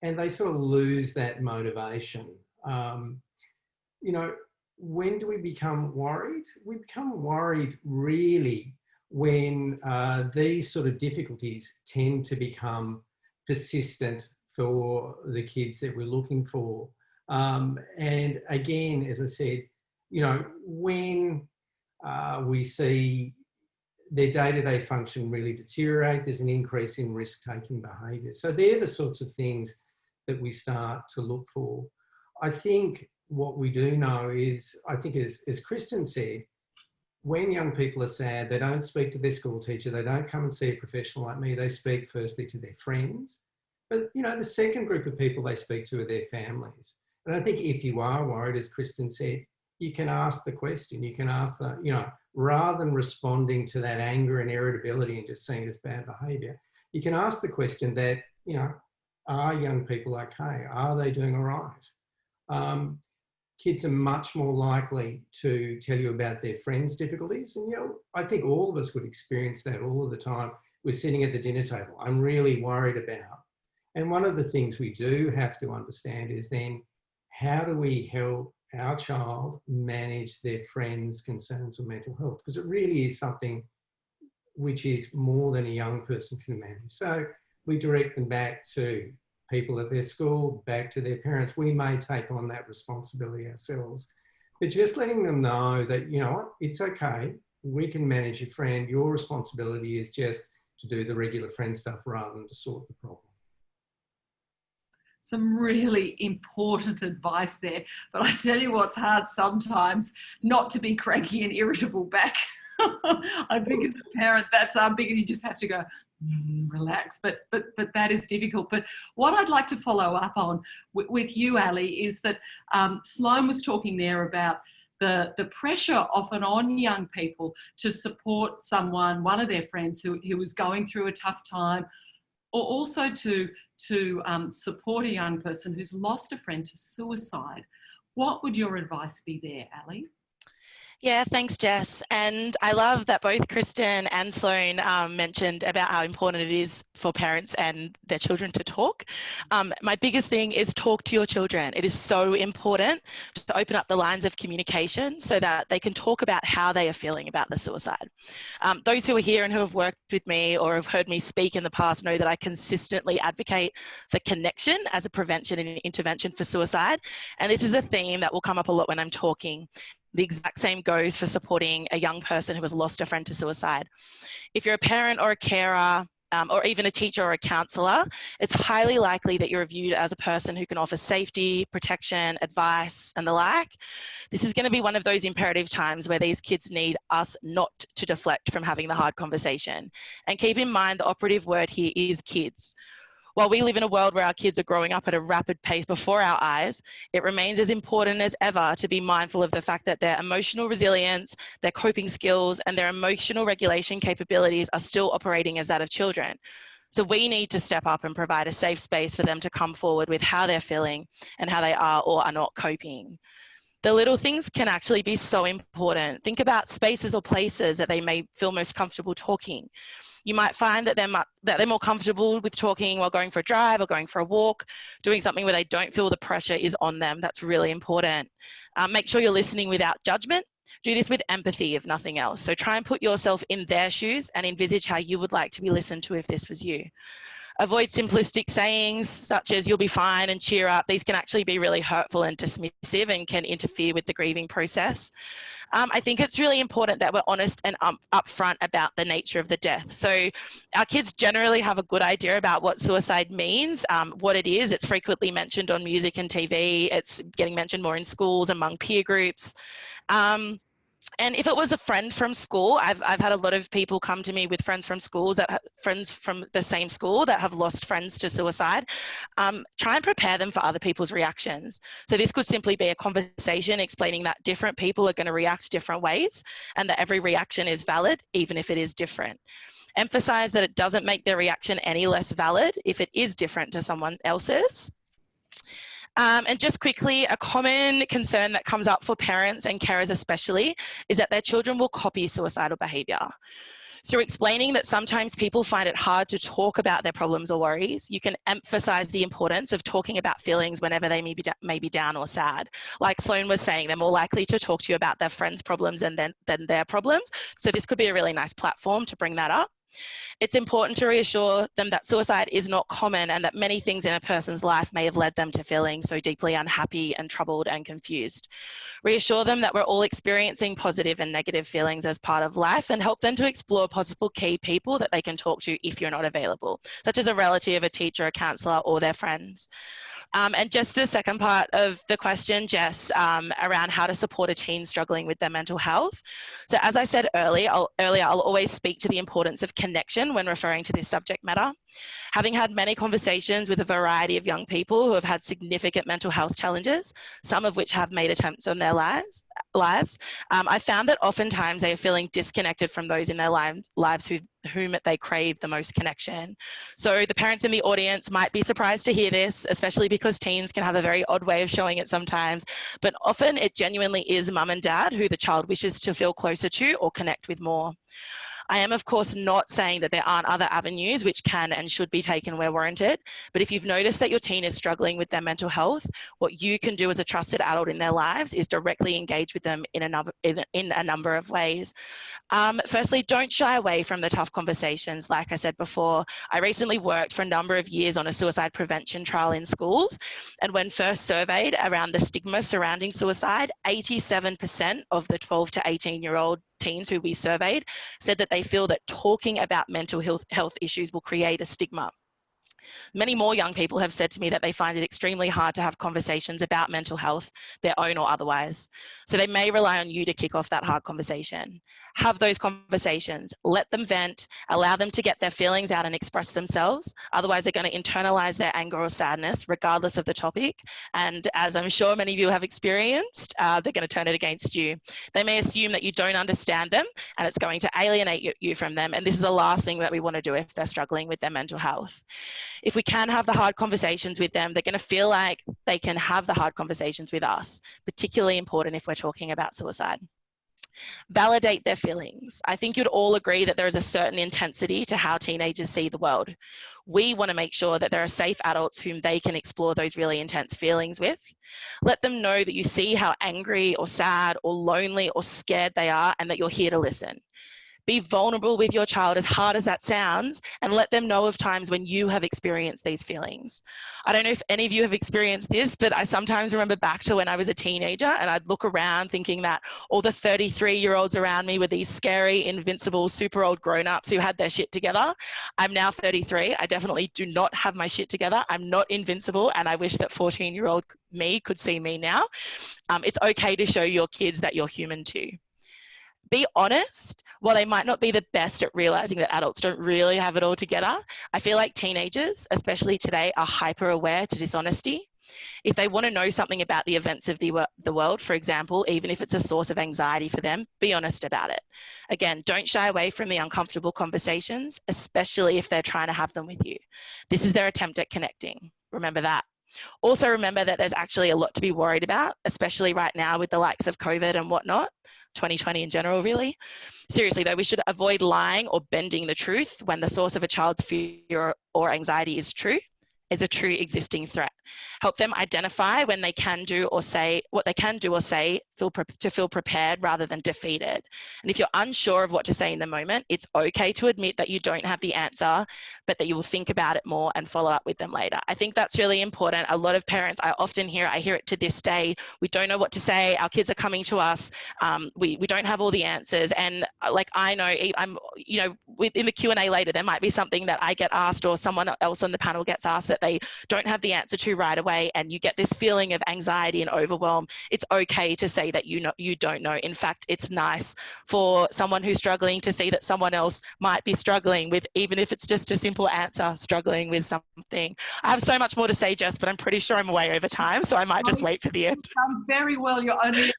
and they sort of lose that motivation. You know, when do we become worried? We become worried really when these sort of difficulties tend to become persistent for the kids that we're looking for. And again, as I said, you know, when we see their day-to-day function really deteriorate, there's an increase in risk-taking behaviour. So they're the sorts of things that we start to look for. I think what we do know is, I think as Kristen said, when young people are sad, they don't speak to their school teacher, they don't come and see a professional like me, they speak firstly to their friends. But, you know, the second group of people they speak to are their families. And I think if you are worried, as Kristen said, you can ask the question, you can ask the, you know, rather than responding to that anger and irritability and just seeing it as bad behaviour, you can ask the question that, you know, are young people okay? Are they doing all right? Kids are much more likely to tell you about their friends' difficulties. And, you know, I think all of us would experience that all of the time. We're sitting at the dinner table, I'm really worried about. And one of the things we do have to understand is then, how do we help our child manage their friends' concerns with mental health? Because it really is something which is more than a young person can manage. So we direct them back to people at their school, back to their parents. We may take on that responsibility ourselves, but just letting them know that, you know what, it's okay, we can manage your friend. Your responsibility is just to do the regular friend stuff rather than to sort the problem. Some really important advice there, but I tell you what's hard sometimes, not to be cranky and irritable back. I think as a parent, that's because you just have to go, relax, but that is difficult. But what I'd like to follow up on with you, Ali, is that Sloane was talking there about the pressure often on young people to support someone, one of their friends who was going through a tough time, or also to support a young person who's lost a friend to suicide. What would your advice be there, Ali? Yeah, thanks, Jess. And I love that both Kristen and Sloane mentioned about how important it is for parents and their children to talk. My biggest thing is talk to your children. It is so important to open up the lines of communication so that they can talk about how they are feeling about the suicide. Those who are here and who have worked with me or have heard me speak in the past know that I consistently advocate for connection as a prevention and intervention for suicide. And this is a theme that will come up a lot when I'm talking. The exact same goes for supporting a young person who has lost a friend to suicide. If you're a parent or a carer, or even a teacher or a counsellor, it's highly likely that you're viewed as a person who can offer safety, protection, advice, and the like. This is going to be one of those imperative times where these kids need us not to deflect from having the hard conversation. And keep in mind, the operative word here is kids. While we live in a world where our kids are growing up at a rapid pace before our eyes, it remains as important as ever to be mindful of the fact that their emotional resilience, their coping skills, and their emotional regulation capabilities are still operating as that of children. So we need to step up and provide a safe space for them to come forward with how they're feeling and how they are or are not coping. The little things can actually be so important. Think about spaces or places that they may feel most comfortable talking. You might find that they're more comfortable with talking while going for a drive or going for a walk, doing something where they don't feel the pressure is on them. That's really important. Make sure you're listening without judgment. Do this with empathy, if nothing else. So try and put yourself in their shoes and envisage how you would like to be listened to if this was you. Avoid simplistic sayings such as "you'll be fine" and "cheer up." These can actually be really hurtful and dismissive and can interfere with the grieving process. I think it's really important that we're honest and upfront about the nature of the death. So our kids generally have a good idea about what suicide means, what it is. It's frequently mentioned on music and TV. It's getting mentioned more in schools, among peer groups. And if it was a friend from school, I've had a lot of people come to me with friends from schools, friends from the same school that have lost friends to suicide. Try and prepare them for other people's reactions. So this could simply be a conversation explaining that different people are going to react different ways and that every reaction is valid, even if it is different. Emphasize that it doesn't make their reaction any less valid if it is different to someone else's. And just quickly, a common concern that comes up for parents and carers especially is that their children will copy suicidal behaviour. Through explaining that sometimes people find it hard to talk about their problems or worries, you can emphasise the importance of talking about feelings whenever they may be down or sad. Like Sloane was saying, they're more likely to talk to you about their friends' problems than their problems. So this could be a really nice platform to bring that up. It's important to reassure them that suicide is not common and that many things in a person's life may have led them to feeling so deeply unhappy and troubled and confused. Reassure them that we're all experiencing positive and negative feelings as part of life, and help them to explore possible key people that they can talk to if you're not available, such as a relative, a teacher, a counsellor, or their friends. And just the second part of the question, Jess, around how to support a teen struggling with their mental health. So as I said earlier, I'll always speak to the importance of connection when referring to this subject matter. Having had many conversations with a variety of young people who have had significant mental health challenges, some of which have made attempts on their lives, I found that oftentimes they are feeling disconnected from those in their lives whom they crave the most connection. So the parents in the audience might be surprised to hear this, especially because teens can have a very odd way of showing it sometimes, but often it genuinely is mum and dad who the child wishes to feel closer to or connect with more. I am, of course, not saying that there aren't other avenues which can and should be taken where warranted, but if you've noticed that your teen is struggling with their mental health, what you can do as a trusted adult in their lives is directly engage with them in a number of ways. Firstly, don't shy away from the tough conversations. Like I said before, I recently worked for a number of years on a suicide prevention trial in schools, and when first surveyed around the stigma surrounding suicide, 87% of the 12 to 18-year-old teens who we surveyed said that they feel that talking about mental health issues will create a stigma. Many more young people have said to me that they find it extremely hard to have conversations about mental health, their own or otherwise. So they may rely on you to kick off that hard conversation. Have those conversations, let them vent, allow them to get their feelings out and express themselves. Otherwise, they're going to internalize their anger or sadness, regardless of the topic. And as I'm sure many of you have experienced, they're going to turn it against you. They may assume that you don't understand them and it's going to alienate you from them. And this is the last thing that we want to do if they're struggling with their mental health. If we can have the hard conversations with them, they're going to feel like they can have the hard conversations with us, particularly important if we're talking about suicide. Validate their feelings. I think you'd all agree that there is a certain intensity to how teenagers see the world. We want to make sure that there are safe adults whom they can explore those really intense feelings with. Let them know that you see how angry or sad or lonely or scared they are and that you're here to listen. Be vulnerable with your child, as hard as that sounds, and let them know of times when you have experienced these feelings. I don't know if any of you have experienced this, but I sometimes remember back to when I was a teenager and I'd look around thinking that all the 33-year-olds around me were these scary, invincible, super old grown-ups who had their shit together. I'm now 33. I definitely do not have my shit together. I'm not invincible, and I wish that 14-year-old me could see me now. It's okay to show your kids that you're human too. Be honest. While they might not be the best at realizing that adults don't really have it all together, I feel like teenagers, especially today, are hyper aware to dishonesty. If they want to know something about the events of the world, for example, even if it's a source of anxiety for them, be honest about it. Again, don't shy away from the uncomfortable conversations, especially if they're trying to have them with you. This is their attempt at connecting. Remember that. Also remember that there's actually a lot to be worried about, especially right now with the likes of COVID and whatnot, 2020 in general, really. Seriously though, we should avoid lying or bending the truth when the source of a child's fear or anxiety is a true existing threat. Help them identify when they can do or say what they can do or say to feel prepared rather than defeated. And if you're unsure of what to say in the moment, it's okay to admit that you don't have the answer, but that you will think about it more and follow up with them later. I think that's really important. A lot of parents, I hear it to this day, we don't know what to say, our kids are coming to us, we don't have all the answers. And like, I know, in the Q&A later, there might be something that I get asked or someone else on the panel gets asked that they don't have the answer to right away, and you get this feeling of anxiety and overwhelm. It's okay to say that you don't know. In fact, it's nice for someone who's struggling to see that someone else might be struggling with, even if it's just a simple answer, struggling with something. I have so much more to say, Jess, but I'm pretty sure I'm way over time, so I might just wait for the end. Very well. You're only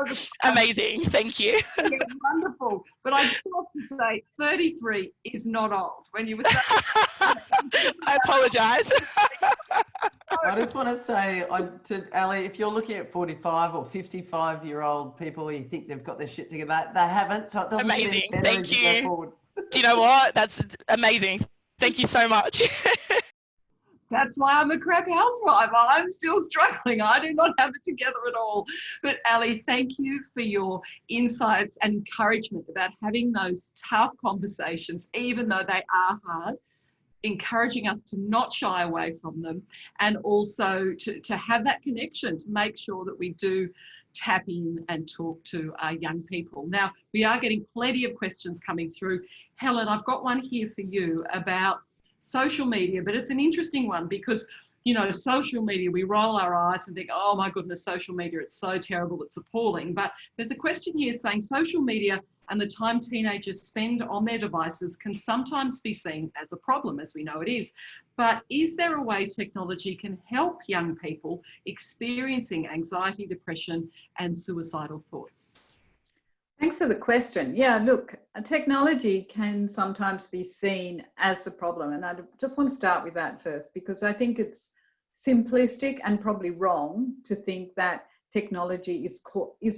over. Amazing. Thank you. Yeah, wonderful. But I just have to say, 33 is not old. When you were saying, I apologise. I just want to say to Ali, if you're looking at 45 or 55-year-old people, you think they've got their shit together, they haven't. So it doesn't amazing. Get any better Thank as you go you. forward. Do you know what? That's amazing. Thank you so much. That's why I'm a crap housewife. I'm still struggling. I do not have it together at all. But Ali, thank you for your insights and encouragement about having those tough conversations, even though they are hard, encouraging us to not shy away from them, and also to have that connection, to make sure that we do tap in and talk to our young people. Now, we are getting plenty of questions coming through. Helen, I've got one here for you about social media, but it's an interesting one because, you know, social media, we roll our eyes and think, oh my goodness, social media, it's so terrible, it's appalling. But there's a question here saying social media and the time teenagers spend on their devices can sometimes be seen as a problem, as we know it is. But is there a way technology can help young people experiencing anxiety, depression, and suicidal thoughts? Thanks for the question. Yeah, look, technology can sometimes be seen as a problem. And I just want to start with that first, because I think it's simplistic and probably wrong to think that technology is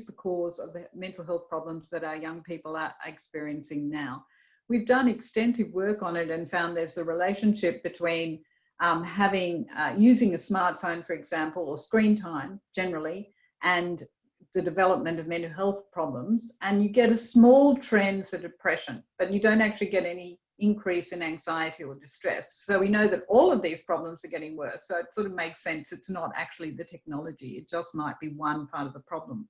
the cause of the mental health problems that our young people are experiencing now. We've done extensive work on it and found there's a relationship between using a smartphone, for example, or screen time generally, and the development of mental health problems. And you get a small trend for depression, but you don't actually get any increase in anxiety or distress. So we know that all of these problems are getting worse. So it sort of makes sense. It's not actually the technology. It just might be one part of the problem.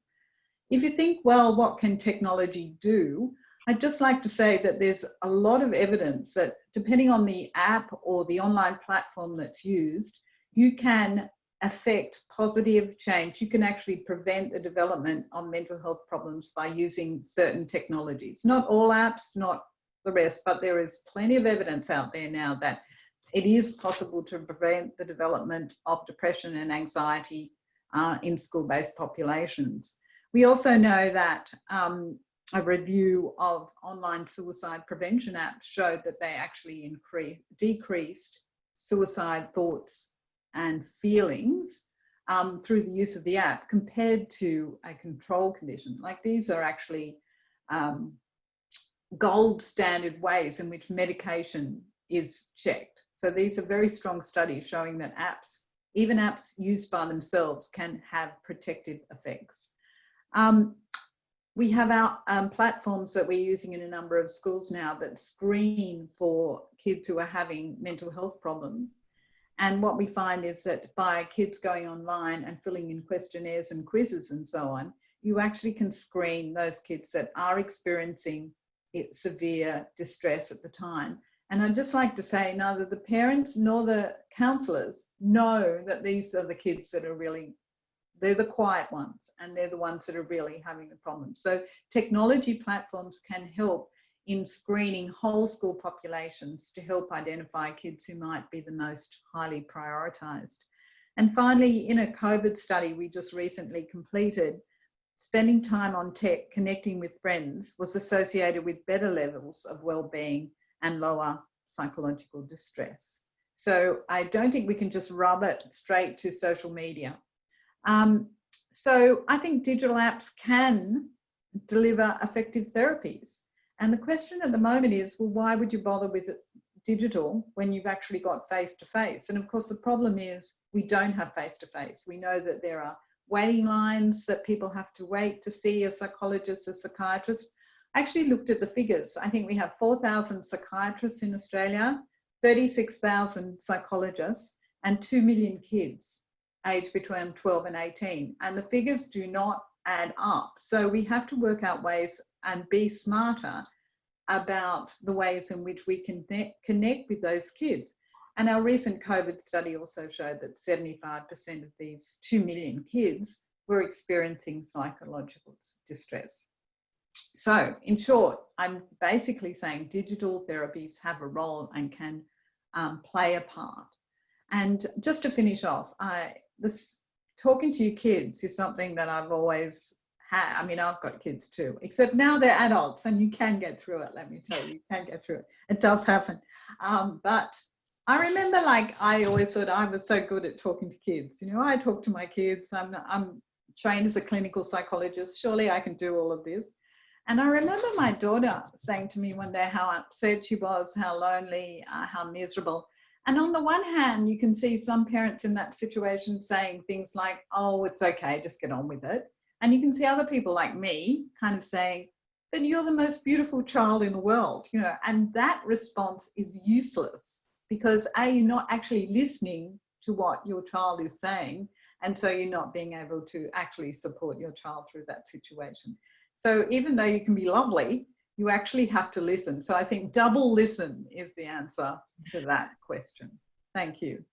If you think, well, what can technology do? I'd just like to say that there's a lot of evidence that depending on the app or the online platform that's used, you can affect positive change. You can actually prevent the development of mental health problems by using certain technologies. Not all apps, not the rest, but there is plenty of evidence out there now that it is possible to prevent the development of depression and anxiety in school-based populations. We also know that a review of online suicide prevention apps showed that they actually decreased suicide thoughts and feelings through the use of the app compared to a control condition. Like, these are actually gold standard ways in which medication is checked. So these are very strong studies showing that apps, even apps used by themselves, can have protective effects. We have our platforms that we're using in a number of schools now that screen for kids who are having mental health problems. And what we find is that by kids going online and filling in questionnaires and quizzes and so on, you actually can screen those kids that are experiencing severe distress at the time. And I'd just like to say, neither the parents nor the counsellors know that these are the kids that are really, they're the quiet ones, and they're the ones that are really having the problem. So technology platforms can help in screening whole school populations to help identify kids who might be the most highly prioritised. And finally, in a COVID study we just recently completed, spending time on tech, connecting with friends, was associated with better levels of well-being and lower psychological distress. So I don't think we can just rub it straight to social media. So I think digital apps can deliver effective therapies. And the question at the moment is, well, why would you bother with digital when you've actually got face-to-face? And of course, the problem is we don't have face-to-face. We know that there are waiting lines, that people have to wait to see a psychologist, a psychiatrist. I actually looked at the figures. I think we have 4,000 psychiatrists in Australia, 36,000 psychologists, and 2 million kids aged between 12 and 18. And the figures do not add up. So we have to work out ways and be smarter about the ways in which we can connect with those kids. And our recent COVID study also showed that 75% of these 2 million kids were experiencing psychological distress. So in short, I'm basically saying digital therapies have a role and can play a part. And just to finish off, talking to your kids is something that I've always had. I mean, I've got kids too, except now they're adults and you can get through it, let me tell you, you can get through it. It does happen. But I remember, like, I always thought I was so good at talking to kids. You know, I talk to my kids. I'm trained as a clinical psychologist. Surely I can do all of this. And I remember my daughter saying to me one day how upset she was, how lonely, how miserable. And on the one hand, you can see some parents in that situation saying things like, oh, it's okay, just get on with it. And you can see other people like me kind of saying, but you're the most beautiful child in the world, you know, and that response is useless because A, you're not actually listening to what your child is saying. And so you're not being able to actually support your child through that situation. So even though you can be lovely, you actually have to listen. So I think double listen is the answer to that question. Thank you.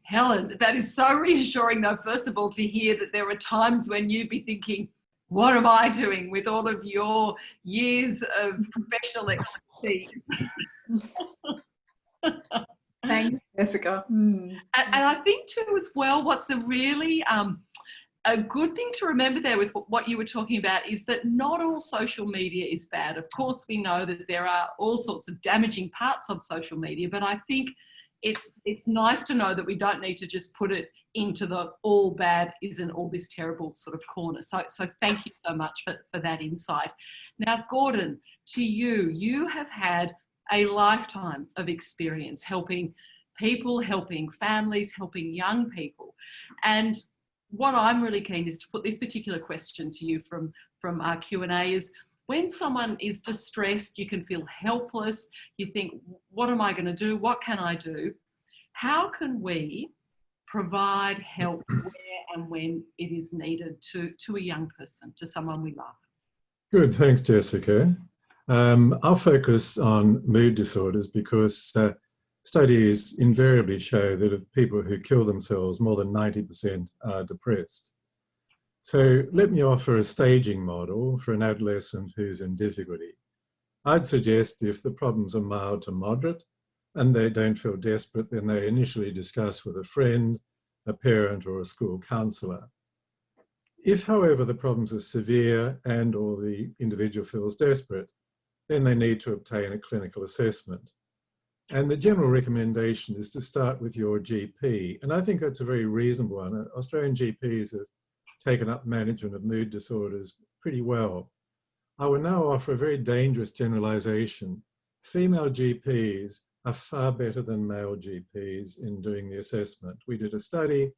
Helen, that is so reassuring though, first of all, to hear that there are times when you'd be thinking, what am I doing with all of your years of professional expertise? Thanks, Jessica. And I think too as well, what's a really a good thing to remember there with what you were talking about is that not all social media is bad. Of course, we know that there are all sorts of damaging parts of social media, but I think it's nice to know that we don't need to just put it into the all bad isn't all this terrible sort of corner. So thank you so much for that insight. Now, Gordon, to you, you have had a lifetime of experience helping people, helping families, helping young people. And what I'm really keen is to put this particular question to you from our Q&A is, when someone is distressed, you can feel helpless, you think, what am I going to do? What can I do? How can we provide help where and when it is needed to a young person, to someone we love? Good, thanks, Jessica. I'll focus on mood disorders because studies invariably show that of people who kill themselves, more than 90% are depressed. So let me offer a staging model for an adolescent who's in difficulty. I'd suggest if the problems are mild to moderate and they don't feel desperate, then they initially discuss with a friend, a parent, or a school counsellor. If, however, the problems are severe and or the individual feels desperate, then they need to obtain a clinical assessment. And the general recommendation is to start with your GP. And I think that's a very reasonable one. Australian GPs have taken up management of mood disorders pretty well. I will now offer a very dangerous generalization. Female GPs are far better than male GPs in doing the assessment. We did a study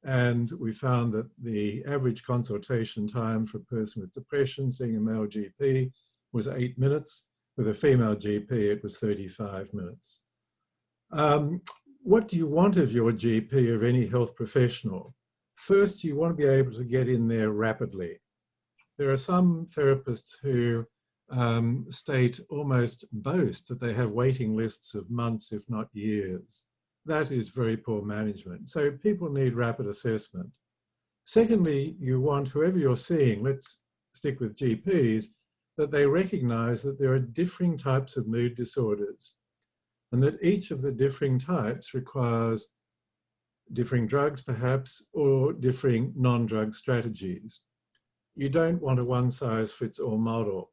and we found that the average consultation time for a person with depression seeing a male GP was 8 minutes. With a female GP, it was 35 minutes. What do you want of your GP, of any health professional? First, you want to be able to get in there rapidly. There are some therapists who almost boast that they have waiting lists of months, if not years. That is very poor management. So people need rapid assessment. Secondly, you want whoever you're seeing, let's stick with GPs, that they recognize that there are differing types of mood disorders and that each of the differing types requires differing drugs perhaps, or differing non-drug strategies. You don't want a one-size-fits-all model.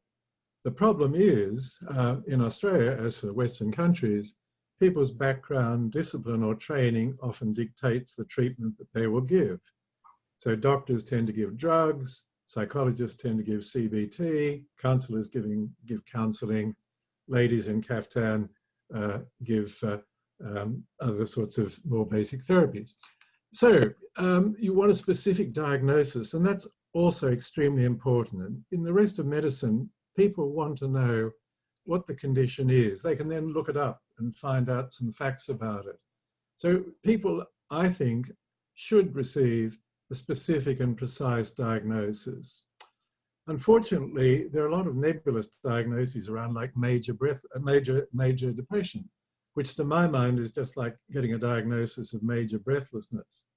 The problem is, in Australia, as for Western countries, people's background, discipline or training often dictates the treatment that they will give. So doctors tend to give drugs, psychologists tend to give CBT, counsellors give counselling, ladies in caftan give other sorts of more basic therapies. So you want a specific diagnosis, and that's also extremely important. And in the rest of medicine, people want to know what the condition is. They can then look it up and find out some facts about it. So people, I think, should receive a specific and precise diagnosis. Unfortunately, there are a lot of nebulous diagnoses around, like major depression, which to my mind is just like getting a diagnosis of major breathlessness.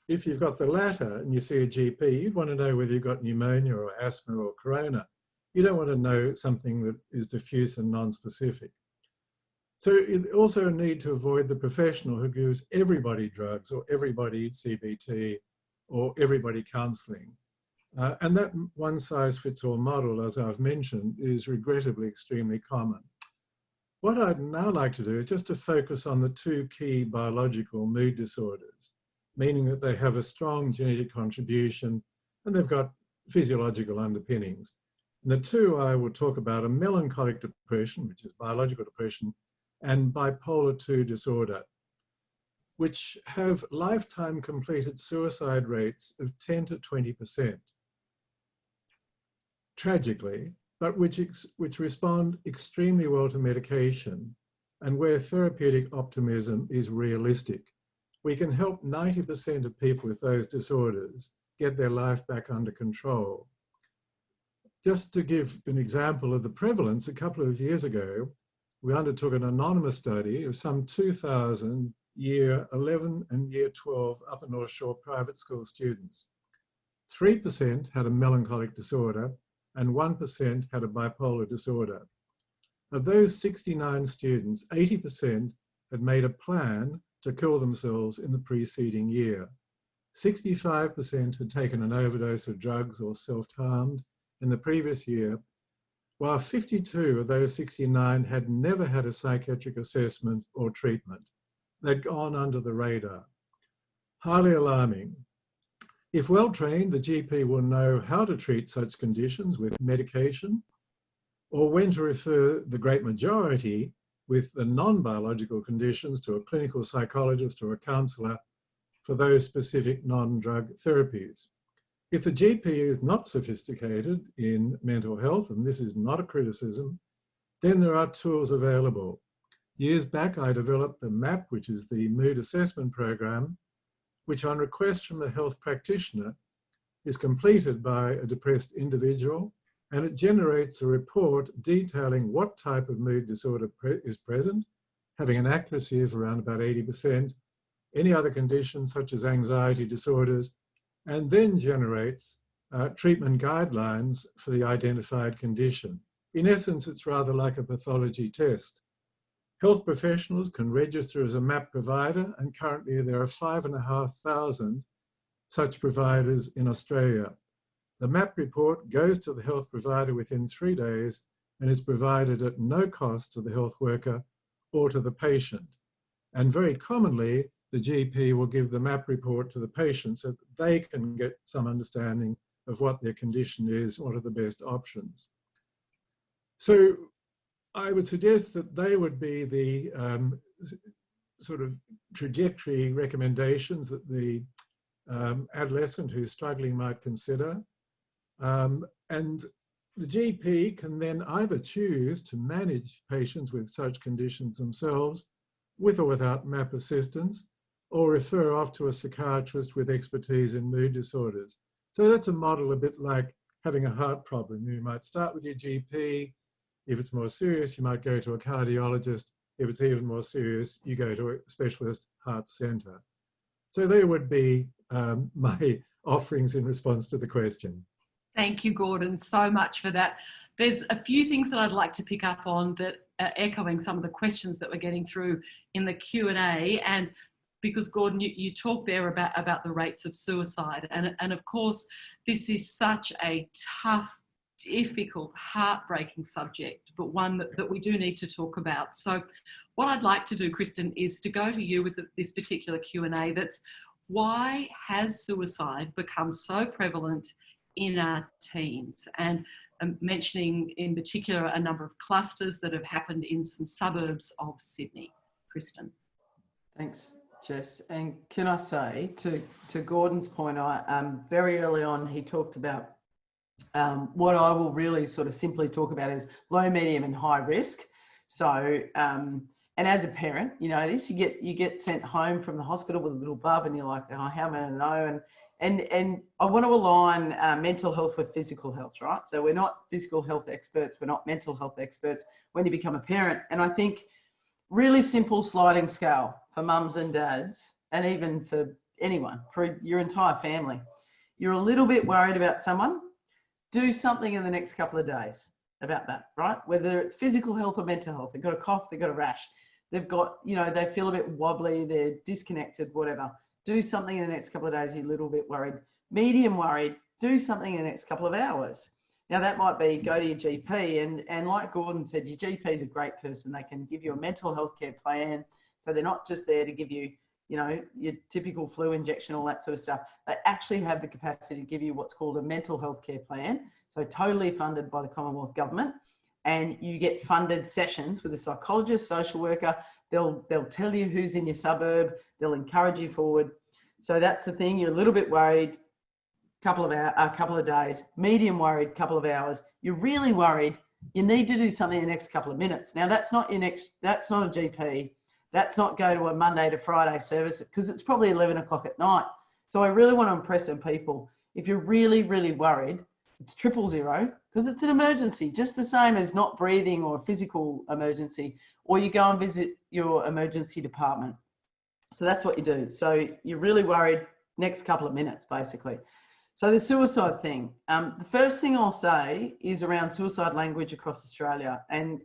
If you've got the latter and you see a GP, you'd want to know whether you've got pneumonia or asthma or corona. You don't want to know something that is diffuse and non-specific. So you also need to avoid the professional who gives everybody drugs or everybody CBT or everybody counselling. And that one-size-fits-all model, as I've mentioned, is regrettably extremely common. What I'd now like to do is just to focus on the two key biological mood disorders, meaning that they have a strong genetic contribution and they've got physiological underpinnings. And the two I will talk about are melancholic depression, which is biological depression, and bipolar II disorder, which have lifetime completed suicide rates of 10 to 20%. Tragically, but which respond extremely well to medication and where therapeutic optimism is realistic. We can help 90% of people with those disorders get their life back under control. Just to give an example of the prevalence, a couple of years ago, we undertook an anonymous study of some 2,000 year 11 and year 12 Upper North Shore private school students. 3% had a melancholic disorder and 1% had a bipolar disorder. Of those 69 students, 80% had made a plan to kill themselves in the preceding year. 65% had taken an overdose of drugs or self-harmed in the previous year, while 52 of those 69 had never had a psychiatric assessment or treatment. They'd gone under the radar. Highly alarming. If well trained, the GP will know how to treat such conditions with medication, or when to refer the great majority with the non-biological conditions to a clinical psychologist or a counsellor for those specific non-drug therapies. If the GP is not sophisticated in mental health, and this is not a criticism, then there are tools available. Years back, I developed the MAP, which is the mood assessment program, which on request from the health practitioner is completed by a depressed individual, and it generates a report detailing what type of mood disorder is present, having an accuracy of around about 80%, any other conditions such as anxiety disorders, and then generates treatment guidelines for the identified condition. In essence, it's rather like a pathology test. Health professionals can register as a MAP provider, and currently there are 5,500 such providers in Australia. The MAP report goes to the health provider within 3 days and is provided at no cost to the health worker or to the patient. And very commonly, the GP will give the MAP report to the patient so that they can get some understanding of what their condition is, what are the best options. So I would suggest that they would be the sort of trajectory recommendations that the adolescent who's struggling might consider. And the GP can then either choose to manage patients with such conditions themselves, with or without MAP assistance, or refer off to a psychiatrist with expertise in mood disorders. So that's a model a bit like having a heart problem. You might start with your GP. If it's more serious, you might go to a cardiologist. If it's even more serious, you go to a specialist heart centre. So they would be my offerings in response to the question. Thank you, Gordon, so much for that. There's a few things that I'd like to pick up on that are echoing some of the questions that we're getting through in the Q&A. And because, Gordon, you talked there about the rates of suicide. And of course, this is such a tough, difficult, heartbreaking subject, but one that we do need to talk about. So what I'd like to do, Kristen, is to go to you with this particular Q&A. That's why has suicide become so prevalent in our teens? And mentioning in particular a number of clusters that have happened in some suburbs of Sydney. Kristen. Thanks, Jess. And can I say, to Gordon's point, very early on he talked about what I will really sort of simply talk about is low, medium and high risk. So, and as a parent, you know this, you get sent home from the hospital with a little bub and you're like, oh, how am I going to know? And I want to align mental health with physical health, right? So we're not physical health experts, we're not mental health experts when you become a parent. And I think really simple sliding scale for mums and dads, and even for anyone, for your entire family. You're a little bit worried about someone, do something in the next couple of days about that, right? Whether it's physical health or mental health, they've got a cough, they've got a rash, they've got, you know, they feel a bit wobbly, they're disconnected, whatever. Do something in the next couple of days, you're a little bit worried. Medium worried, do something in the next couple of hours. Now that might be go to your GP, and like Gordon said, your GP is a great person. They can give you a mental health care plan. So they're not just there to give you, you know, your typical flu injection, all that sort of stuff. They actually have the capacity to give you what's called a mental health care plan. So totally funded by the Commonwealth Government. and you get funded sessions with a psychologist, social worker. They'll tell you who's in your suburb. They'll encourage you forward. So that's the thing. You're a little bit worried, couple of days. Medium worried, couple of hours. You're really worried. You need to do something in the next couple of minutes. Now that's not that's not a GP. That's not go to a Monday to Friday service, because it's probably 11 o'clock at night. So I really want to impress on people. If you're really, really worried, it's 000, because it's an emergency, just the same as not breathing or a physical emergency, or you go and visit your emergency department. So that's what you do. So you're really worried, next couple of minutes, basically. So the suicide thing, the first thing I'll say is around suicide language across Australia, and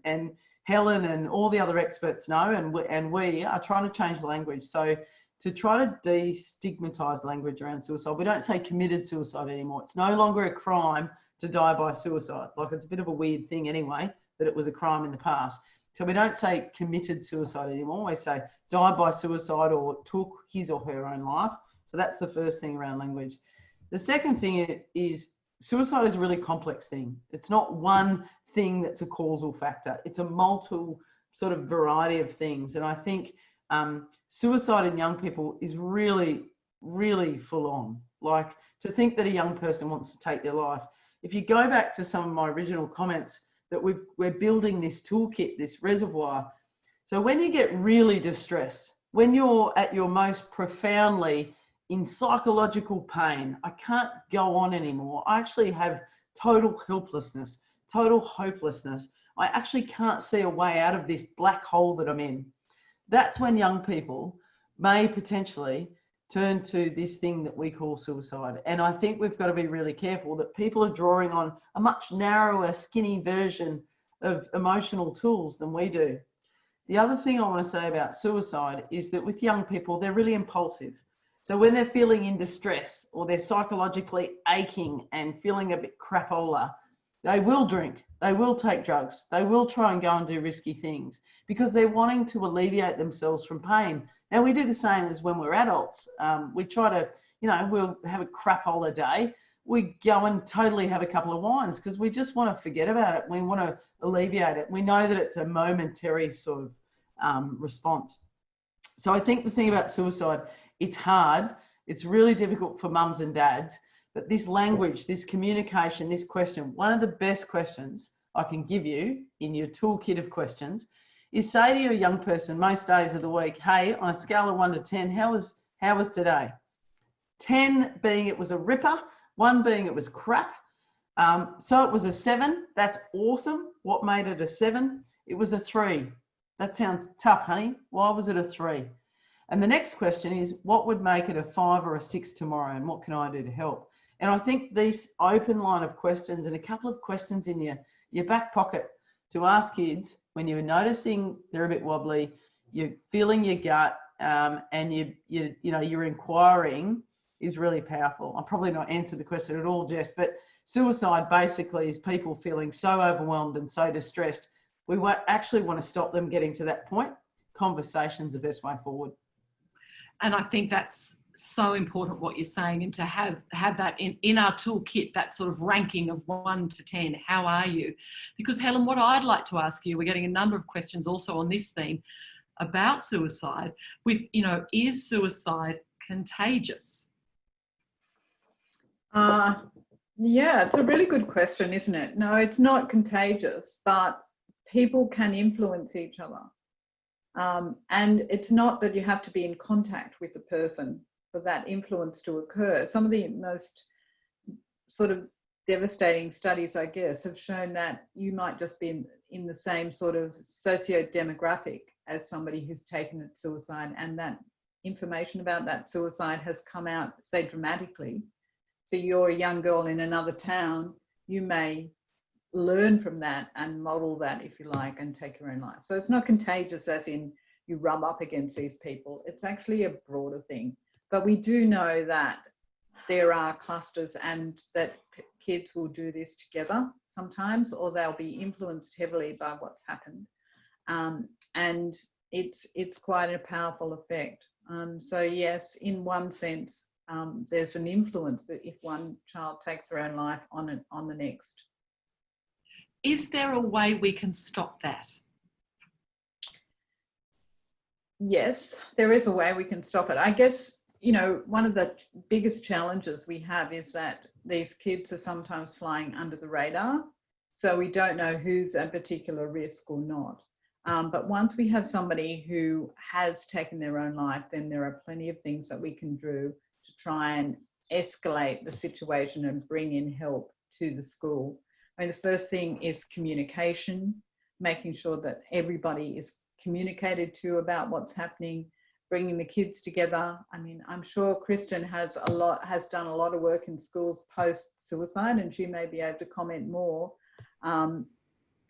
Helen and all the other experts know, and we are trying to change the language. So to try to destigmatise language around suicide, we don't say committed suicide anymore. It's no longer a crime to die by suicide. Like, it's a bit of a weird thing anyway, that it was a crime in the past. So we don't say committed suicide anymore. We say died by suicide or took his or her own life. So that's the first thing around language. The second thing is suicide is a really complex thing. It's not one thing that's a causal factor. It's a multiple sort of variety of things. And I think suicide in young people is really, really full on. Like, to think that a young person wants to take their life. If you go back to some of my original comments, that we're building this toolkit, this reservoir. So when you get really distressed, when you're at your most profoundly in psychological pain, I can't go on anymore. I actually have total helplessness, total hopelessness. I actually can't see a way out of this black hole that I'm in. That's when young people may potentially turn to this thing that we call suicide. And I think we've got to be really careful that people are drawing on a much narrower, skinny version of emotional tools than we do. The other thing I want to say about suicide is that with young people, they're really impulsive. So when they're feeling in distress, or they're psychologically aching and feeling a bit crapola, they will drink, they will take drugs, they will try and go and do risky things, because they're wanting to alleviate themselves from pain. Now, we do the same as when we're adults. We try to, we'll have a crapola day. We go and totally have a couple of wines because we just want to forget about it. We want to alleviate it. We know that it's a momentary sort of response. So I think the thing about suicide, it's hard. It's really difficult for mums and dads. But this language, this communication, this question, one of the best questions I can give you in your toolkit of questions is say to your young person most days of the week, hey, on a scale of 1 to 10, how was today? 10 being it was a ripper, 1 being it was crap. So it was a 7. That's awesome. What made it a 7? It was a 3. That sounds tough, honey. Why was it a 3? And the next question is, what would make it a 5 or a 6 tomorrow, and what can I do to help? And I think these open line of questions and a couple of questions in your back pocket to ask kids when you're noticing they're a bit wobbly, you're feeling your gut, and you're inquiring is really powerful. I'm probably not answered the question at all, Jess, but suicide basically is people feeling so overwhelmed and so distressed. We actually want to stop them getting to that point. Conversation's the best way forward. And I think that's so important what you're saying, and to have that in our toolkit, that sort of ranking of 1 to 10, how are you? Because Helen, what I'd like to ask you, we're getting a number of questions also on this theme about suicide with, is suicide contagious? Yeah, it's a really good question, isn't it? No, it's not contagious, but people can influence each other. And it's not that you have to be in contact with the person for that influence to occur. Some of the most sort of devastating studies, I guess, have shown that you might just be in the same sort of socio-demographic as somebody who's taken a suicide, and that information about that suicide has come out, say, dramatically. So you're a young girl in another town, you may learn from that and model that, if you like, and take your own life. So it's not contagious as in you rub up against these people. It's actually a broader thing. But we do know that there are clusters, and that kids will do this together sometimes, or they'll be influenced heavily by what's happened. And it's quite a powerful effect. So yes, in one sense, there's an influence that if one child takes their own life on the next. Is there a way we can stop that? Yes, there is a way we can stop it. I guess, you know, one of the biggest challenges we have is that these kids are sometimes flying under the radar. So we don't know who's at particular risk or not. But once we have somebody who has taken their own life, then there are plenty of things that we can do to try and escalate the situation and bring in help to the school. I mean, the first thing is communication, making sure that everybody is communicated to about what's happening, bringing the kids together. I mean, I'm sure Kristen has done a lot of work in schools post-suicide, and she may be able to comment more.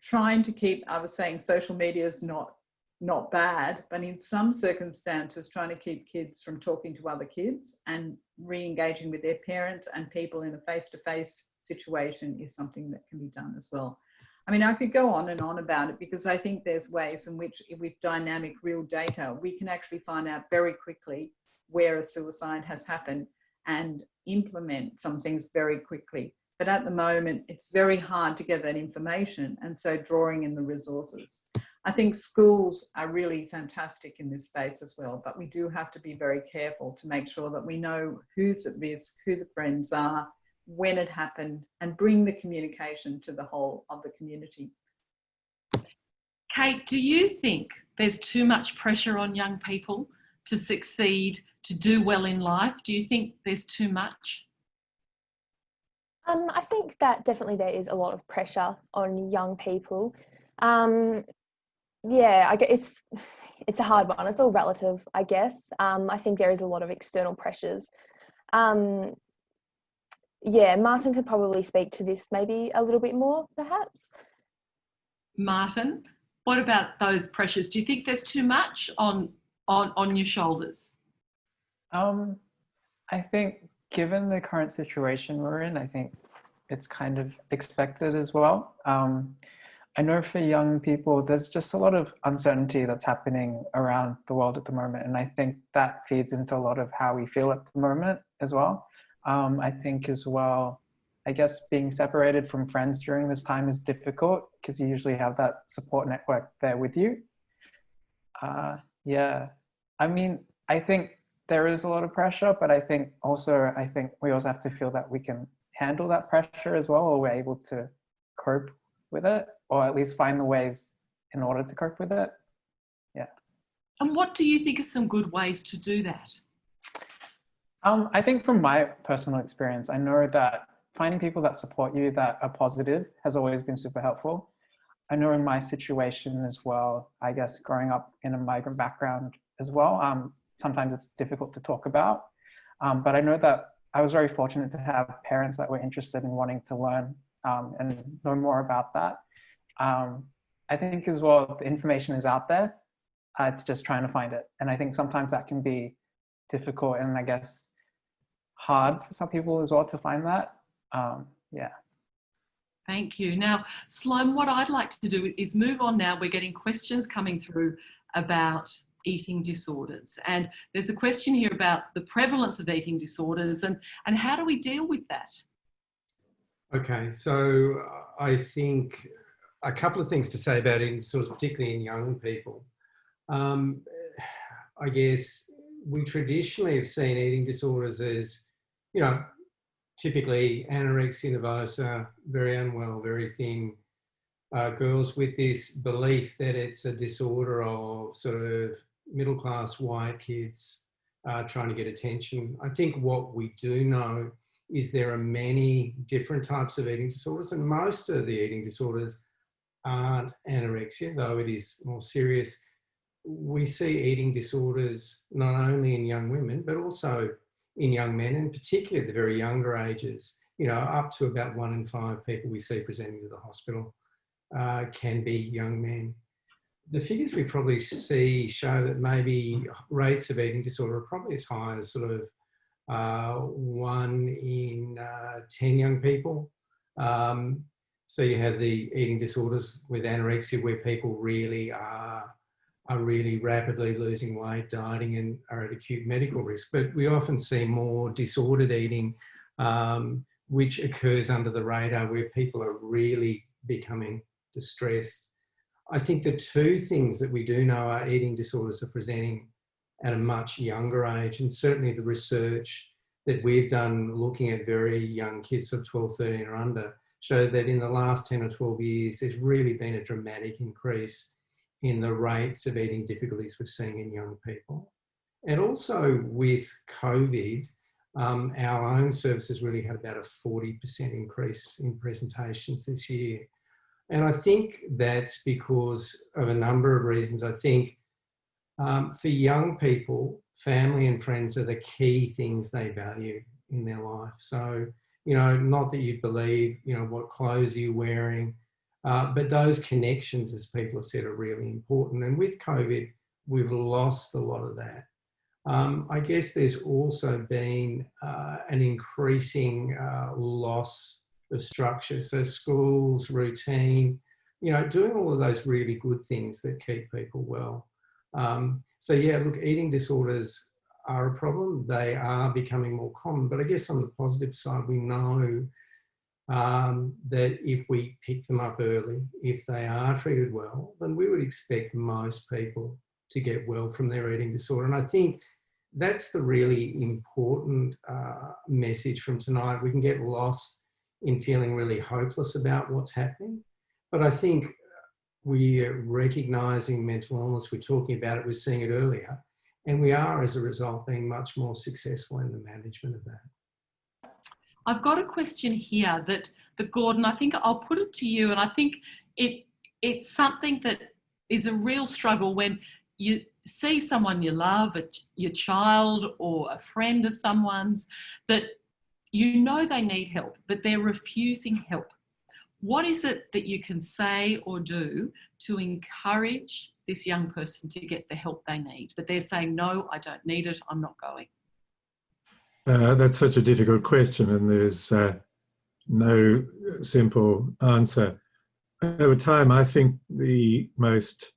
Trying to keep, I was saying social media is not bad, but in some circumstances, trying to keep kids from talking to other kids and re-engaging with their parents and people in a face-to-face situation is something that can be done as well. I mean, I could go on and on about it because I think there's ways in which, with dynamic real data, we can actually find out very quickly where a suicide has happened and implement some things very quickly. But at the moment, it's very hard to get that information, and so drawing in the resources. I think schools are really fantastic in this space as well, but we do have to be very careful to make sure that we know who's at risk, who the friends are, when it happened, and bring the communication to the whole of the community. Kate, do you think there's too much pressure on young people to succeed, to do well in life? Do you think there's too much? I think that definitely there is a lot of pressure on young people. Yeah, I guess it's a hard one. It's all relative, I guess. I think there is a lot of external pressures. Yeah, Martin could probably speak to this maybe a little bit more, perhaps. Martin, what about those pressures? Do you think there's too much on your shoulders? I think given the current situation we're in, I think it's kind of expected as well. I know for young people, there's just a lot of uncertainty that's happening around the world at the moment. And I think that feeds into a lot of how we feel at the moment as well. I think as well, I guess being separated from friends during this time is difficult because you usually have that support network there with you. Yeah, I mean, I think there is a lot of pressure, but I think we also have to feel that we can handle that pressure as well, or we're able to cope with it, or at least find the ways in order to cope with it. Yeah. And what do you think are some good ways to do that? I think from my personal experience, I know that finding people that support you that are positive has always been super helpful. I know in my situation as well, I guess growing up in a migrant background as well, sometimes it's difficult to talk about, but I know that I was very fortunate to have parents that were interested in wanting to learn and know more about that. I think as well, the information is out there. It's just trying to find it. And I think sometimes that can be difficult and I guess hard for some people as well to find that. Yeah. Thank you. Now, Sloane, what I'd like to do is move on now. We're getting questions coming through about eating disorders. And there's a question here about the prevalence of eating disorders and how do we deal with that? Okay, so I think a couple of things to say about eating disorders, particularly in young people. I guess we traditionally have seen eating disorders as, you know, typically anorexia nervosa, very unwell, very thin girls with this belief that it's a disorder of sort of middle-class white kids trying to get attention. I think what we do know is there are many different types of eating disorders, and most of the eating disorders aren't anorexia, though it is more serious. We see eating disorders not only in young women, but also in young men, and particularly at the very younger ages. You know, up to about 1 in 5 people we see presenting to the hospital can be young men. The figures we probably see show that maybe rates of eating disorder are probably as high as sort of 1 in 10 young people. So you have the eating disorders with anorexia where people really are really rapidly losing weight, dieting, and are at acute medical risk. But we often see more disordered eating, which occurs under the radar, where people are really becoming distressed. I think the two things that we do know are eating disorders are presenting at a much younger age, and certainly the research that we've done looking at very young kids of 12, 13 or under show that in the last 10 or 12 years, there's really been a dramatic increase in the rates of eating difficulties we're seeing in young people. And also with COVID, our own services really had about a 40% increase in presentations this year. And I think that's because of a number of reasons. I think for young people, family and friends are the key things they value in their life. So, you know, not that you believe, you know, what clothes you're wearing, but those connections, as people have said, are really important. And with COVID, we've lost a lot of that. I guess there's also been an increasing loss of structure. So schools, routine, you know, doing all of those really good things that keep people well. So yeah, look, eating disorders are a problem. They are becoming more common, but I guess on the positive side, we know that if we pick them up early, if they are treated well, then we would expect most people to get well from their eating disorder. And I think that's the really important message from tonight. We can get lost in feeling really hopeless about what's happening, but I think we're recognising mental illness, we're talking about it, we're seeing it earlier, and we are, as a result, being much more successful in the management of that. I've got a question here that Gordon, I think I'll put it to you, and I think it's something that is a real struggle when you see someone you love, your child or a friend of someone's, that you know they need help, but they're refusing help. What is it that you can say or do to encourage this young person to get the help they need? But they're saying, no, I don't need it, I'm not going. That's such a difficult question, and there's no simple answer. Over time, I think the most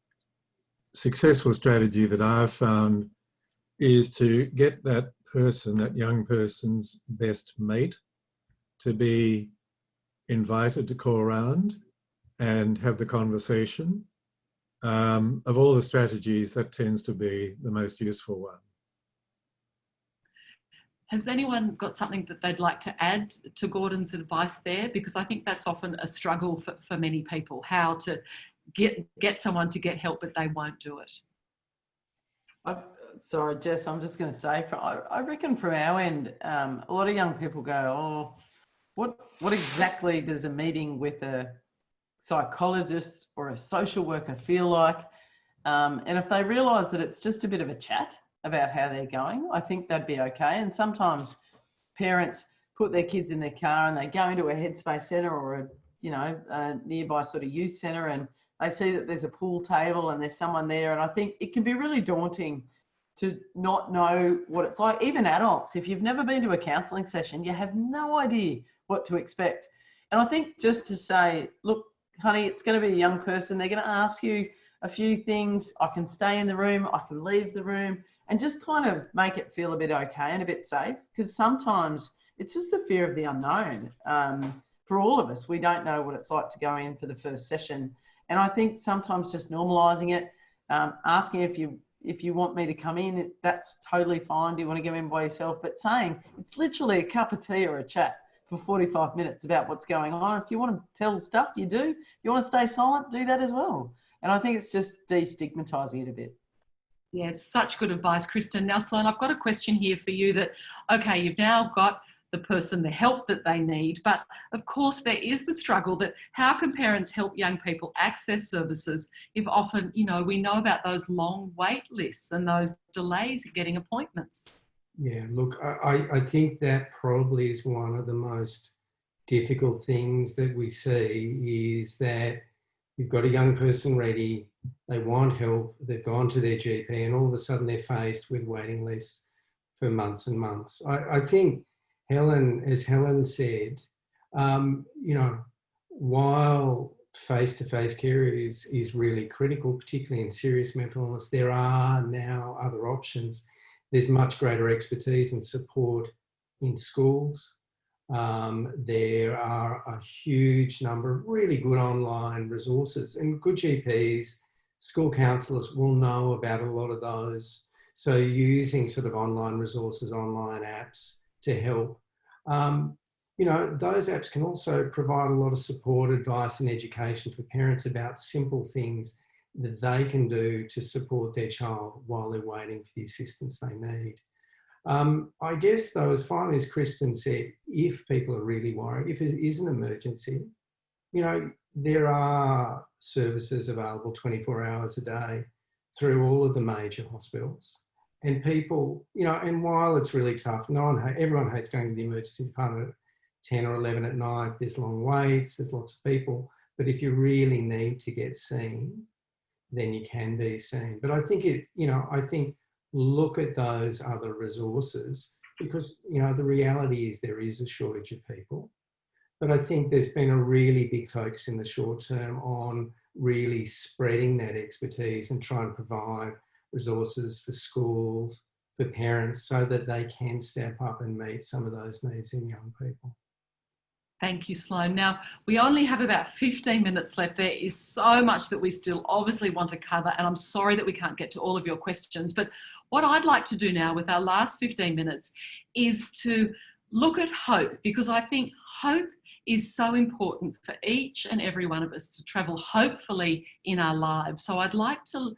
successful strategy that I've found is to get that person, that young person's best mate, to be invited to call around and have the conversation. Of all the strategies, that tends to be the most useful one. Has anyone got something that they'd like to add to Gordon's advice there? Because I think that's often a struggle for many people, how to get someone to get help, but they won't do it. Sorry, Jess, I'm just going to say, I reckon from our end, a lot of young people go, oh, what exactly does a meeting with a psychologist or a social worker feel like? And if they realise that it's just a bit of a chat about how they're going, I think that'd be okay. And sometimes parents put their kids in their car and they go into a Headspace centre or a nearby sort of youth centre, and they see that there's a pool table and there's someone there. And I think it can be really daunting to not know what it's like. Even adults, if you've never been to a counselling session, you have no idea what to expect. And I think just to say, look, honey, it's going to be a young person. They're going to ask you a few things. I can stay in the room, I can leave the room, and just kind of make it feel a bit okay and a bit safe, because sometimes it's just the fear of the unknown. For all of us, we don't know what it's like to go in for the first session. And I think sometimes just normalising it, asking if you want me to come in, that's totally fine. Do you want to go in by yourself? But saying it's literally a cup of tea or a chat for 45 minutes about what's going on. If you want to tell stuff, you do. If you want to stay silent, do that as well. And I think it's just destigmatising it a bit. Yeah, it's such good advice, Kristen. Now, Sloane, I've got a question here for you that, okay, you've now got the person the help that they need, but of course there is the struggle that how can parents help young people access services if often, you know, we know about those long wait lists and those delays in getting appointments? Yeah, look, I think that probably is one of the most difficult things that we see, is that you've got a young person ready, they want help, they've gone to their GP, and all of a sudden they're faced with waiting lists for months and months. I think as Helen said, you know, while face-to-face care is really critical, particularly in serious mental illness, there are now other options. There's much greater expertise and support in schools. There are a huge number of really good online resources, and good GPs, school counsellors will know about a lot of those. So using sort of online resources, online apps to help. You know, those apps can also provide a lot of support, advice and education for parents about simple things that they can do to support their child while they're waiting for the assistance they need. I guess though, as finally as Kristen said, if people are really worried, if it is an emergency, you know, there are services available 24 hours a day through all of the major hospitals. And people, you know, and while it's really tough, everyone hates going to the emergency department at 10 or 11 at night. There's long waits, there's lots of people. But if you really need to get seen, then you can be seen. But I think I think look at those other resources, because, you know, the reality is there is a shortage of people. But I think there's been a really big focus in the short term on really spreading that expertise and trying to provide resources for schools, for parents, so that they can step up and meet some of those needs in young people. Thank you, Sloane. Now, we only have about 15 minutes left. There is so much that we still obviously want to cover, and I'm sorry that we can't get to all of your questions. But what I'd like to do now with our last 15 minutes is to look at hope, because I think hope is so important for each and every one of us to travel hopefully in our lives. So I'd like to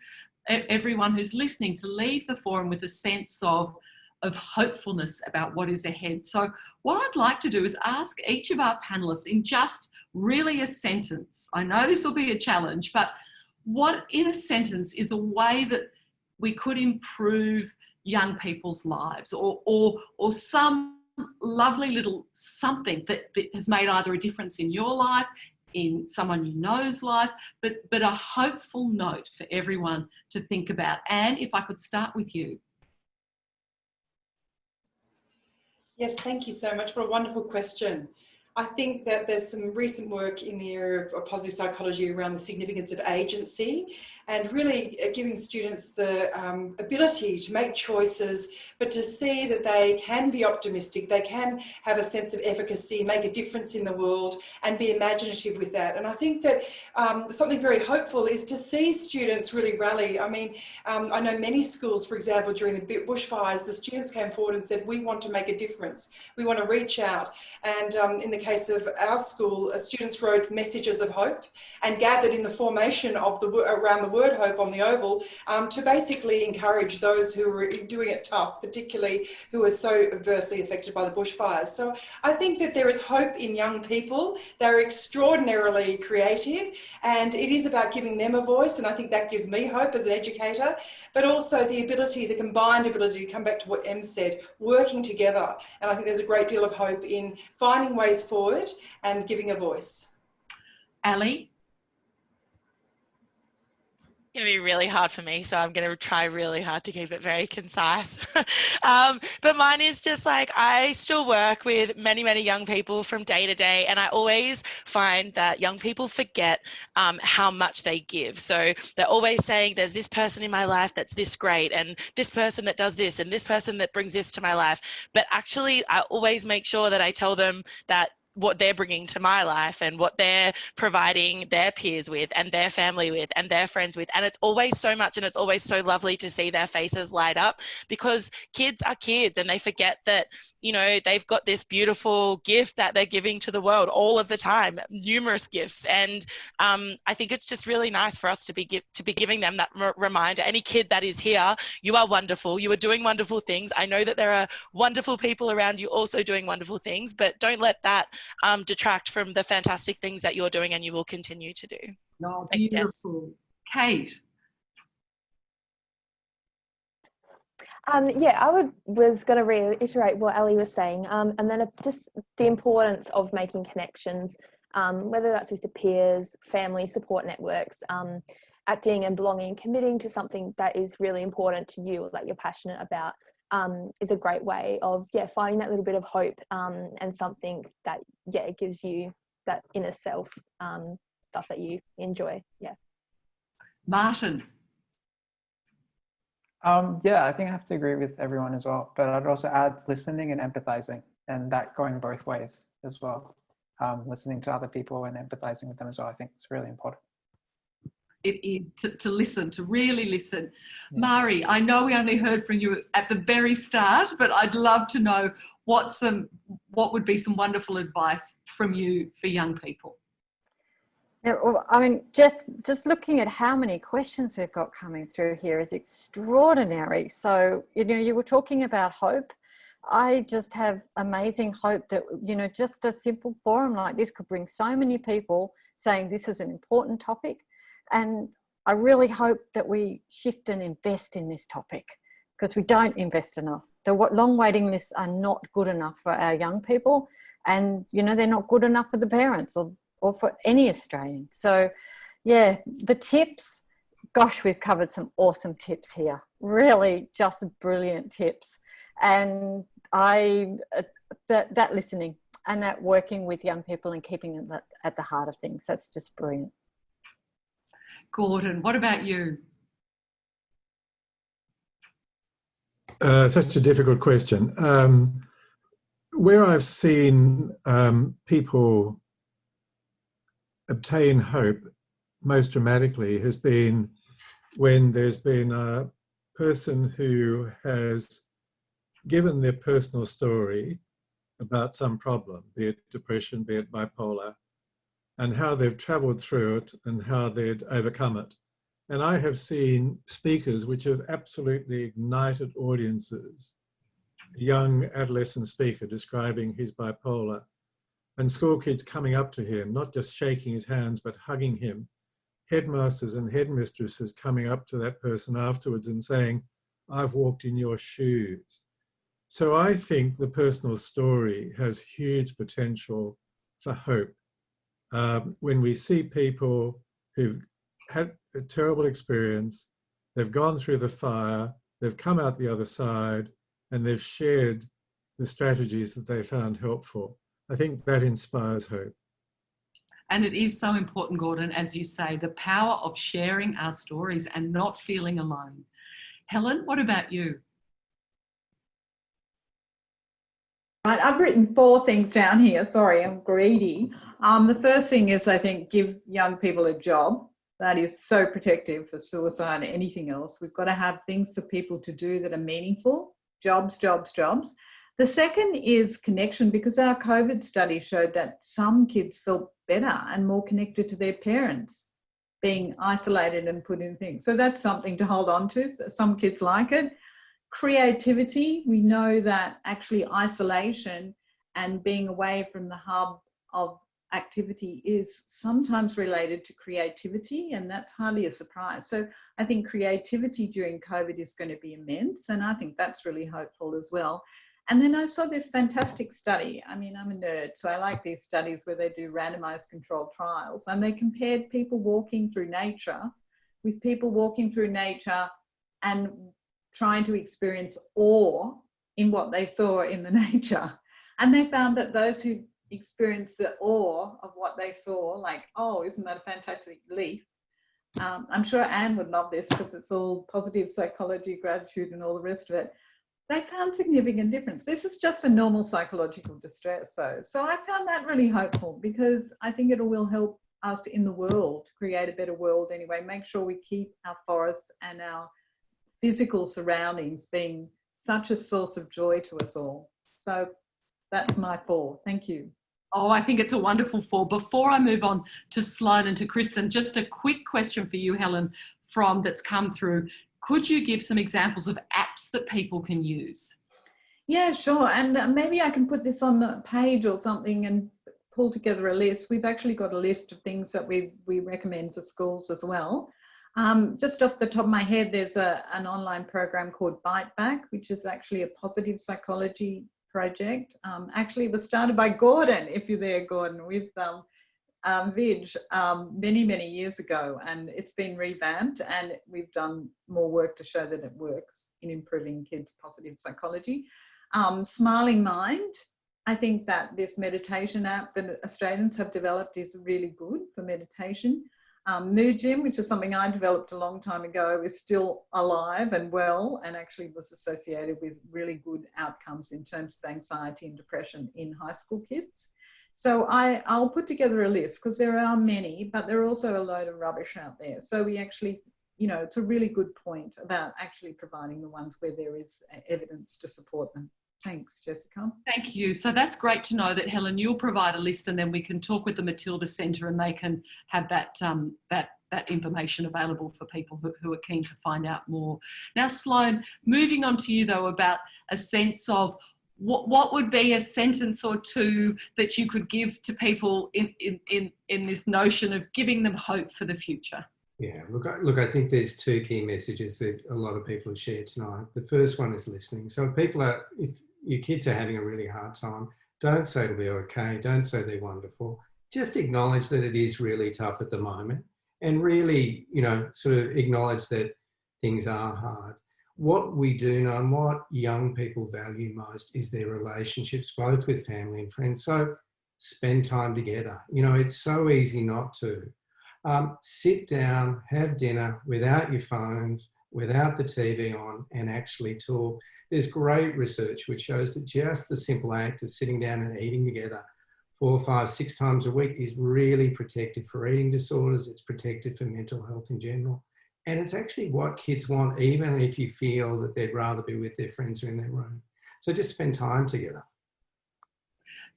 everyone who's listening to leave the forum with a sense of hopefulness about what is ahead. So what I'd like to do is ask each of our panelists in just really a sentence. I know this will be a challenge, but what in a sentence is a way that we could improve young people's lives, or some lovely little something that has made either a difference in your life, in someone you know's life, but a hopeful note for everyone to think about. Anne, if I could start with you. Yes, thank you so much for a wonderful question. I think that there's some recent work in the area of positive psychology around the significance of agency, and really giving students the ability to make choices, but to see that they can be optimistic, they can have a sense of efficacy, make a difference in the world, and be imaginative with that. And I think that something very hopeful is to see students really rally. I mean, I know many schools, for example, during the bushfires, the students came forward and said, we want to make a difference, we want to reach out. And in the case of our school, students wrote messages of hope and gathered in the formation of around the word hope on the oval to basically encourage those who were doing it tough, particularly who were so adversely affected by the bushfires. So I think that there is hope in young people. They're extraordinarily creative, and it is about giving them a voice, and I think that gives me hope as an educator, but also the ability, the combined ability, to come back to what Em said, working together. And I think there's a great deal of hope in finding ways forward and giving a voice. Ali? It's going to be really hard for me, so I'm going to try really hard to keep it very concise. But mine is just like, I still work with many, many young people from day to day, and I always find that young people forget how much they give. So they're always saying, there's this person in my life that's this great, and this person that does this, and this person that brings this to my life. But actually, I always make sure that I tell them that what they're bringing to my life and what they're providing their peers with and their family with and their friends with. And it's always so much, and it's always so lovely to see their faces light up, because kids are kids and they forget that, you know, they've got this beautiful gift that they're giving to the world all of the time, numerous gifts. And I think it's just really nice for us to be giving them that reminder. Any kid that is here, you are wonderful. You are doing wonderful things. I know that there are wonderful people around you also doing wonderful things, but don't let that detract from the fantastic things that you're doing and you will continue to do. Oh, Thanks, beautiful. Kate? Yeah, was going to reiterate what Ali was saying, and then just the importance of making connections, whether that's with the peers, family, support networks, acting and belonging, committing to something that is really important to you or that you're passionate about, is a great way of finding that little bit of hope, and something that gives you that inner self, stuff that you enjoy. Martin? I think I have to agree with everyone as well, but I'd also add listening and empathizing. and that going both ways as well. Listening to other people and empathizing with them as well, I think it's really important. It is to listen, to really listen. Yeah. Maree, I know we only heard from you at the very start, but I'd love to know what would be some wonderful advice from you for young people. Yeah, well, I mean, just looking at how many questions we've got coming through here is extraordinary. So, you know, you were talking about hope. I just have amazing hope that, you know, just a simple forum like this could bring so many people saying this is an important topic. And I really hope that we shift and invest in this topic, because we don't invest enough. The long waiting lists are not good enough for our young people, and, you know, they're not good enough for the parents or for any Australian. So, yeah, the tips, gosh, we've covered some awesome tips here. Really just brilliant tips. And that listening and that working with young people and keeping them at the heart of things, that's just brilliant. Gordon, what about you? Such a difficult question. Where I've seen people obtain hope most dramatically has been when there's been a person who has given their personal story about some problem, be it depression, be it bipolar, and how they've travelled through it and how they'd overcome it. And I have seen speakers which have absolutely ignited audiences. A young adolescent speaker describing his bipolar, and school kids coming up to him, not just shaking his hands, but hugging him. Headmasters and headmistresses coming up to that person afterwards and saying, "I've walked in your shoes." So I think the personal story has huge potential for hope. When we see people who've had a terrible experience, they've gone through the fire, they've come out the other side, and they've shared the strategies that they found helpful, I think that inspires hope. And it is so important, Gordon, as you say, the power of sharing our stories and not feeling alone. Helen, what about you? Right, I've written 4 things down here. Sorry, I'm greedy. The first thing is, I think, give young people a job. That is so protective for suicide and anything else. We've got to have things for people to do that are meaningful. Jobs, jobs, jobs. The second is connection, because our COVID study showed that some kids felt better and more connected to their parents being isolated and put in things. So that's something to hold on to. Some kids like it. Creativity, we know that actually isolation and being away from the hub of activity is sometimes related to creativity, and that's hardly a surprise. So I think creativity during COVID is going to be immense, and I think that's really hopeful as well. And then I saw this fantastic study. I mean, I'm a nerd, so I like these studies where they do randomized controlled trials, and they compared people walking through nature with people walking through nature and trying to experience awe in what they saw in the nature. And they found that those who experienced the awe of what they saw, like, oh, isn't that a fantastic leaf? I'm sure Anne would love this because it's all positive psychology, gratitude, and all the rest of it. They found significant difference. This is just for normal psychological distress. So I found that really hopeful, because I think it will help us in the world, create a better world anyway, make sure we keep our forests and our physical surroundings being such a source of joy to us all. So that's my 4. Thank you. Oh, I think it's a wonderful 4. Before I move on to Sloane and to Kristen, just a quick question for you, Helen, that's come through. Could you give some examples of apps that people can use? Yeah, sure. And maybe I can put this on the page or something and pull together a list. We've actually got a list of things that we recommend for schools as well. Just off the top of my head, there's an online program called Bite Back, which is actually a positive psychology project. Actually, it was started by Gordon, if you're there, Gordon, with Vidge many, many years ago, and it's been revamped, and we've done more work to show that it works in improving kids' positive psychology. Smiling Mind, I think that this meditation app that Australians have developed is really good for meditation. Mood Gym, which is something I developed a long time ago, is still alive and well, and actually was associated with really good outcomes in terms of anxiety and depression in high school kids. So I'll put together a list, because there are many, but there are also a load of rubbish out there. So we actually, you know, it's a really good point about actually providing the ones where there is evidence to support them. Thanks, Jessica. Thank you. So that's great to know that, Helen, you'll provide a list, and then we can talk with the Matilda Centre and they can have that information available for people who are keen to find out more. Now, Sloane, moving on to you though, about a sense of what would be a sentence or two that you could give to people in this notion of giving them hope for the future? Yeah, look, I think there's two key messages that a lot of people have shared tonight. The first one is listening. So if your kids are having a really hard time, don't say it'll be okay. Don't say they're wonderful. Just acknowledge that it is really tough at the moment, and really, you know, sort of acknowledge that things are hard. What we do know and what young people value most is their relationships, both with family and friends. So spend time together. You know, it's so easy not to. Sit down, have dinner without your phones, without the TV on, and actually talk. There's great research which shows that just the simple act of sitting down and eating together 4, 5, 6 times a week is really protective for eating disorders. It's protective for mental health in general. And it's actually what kids want, even if you feel that they'd rather be with their friends or in their room. So just spend time together.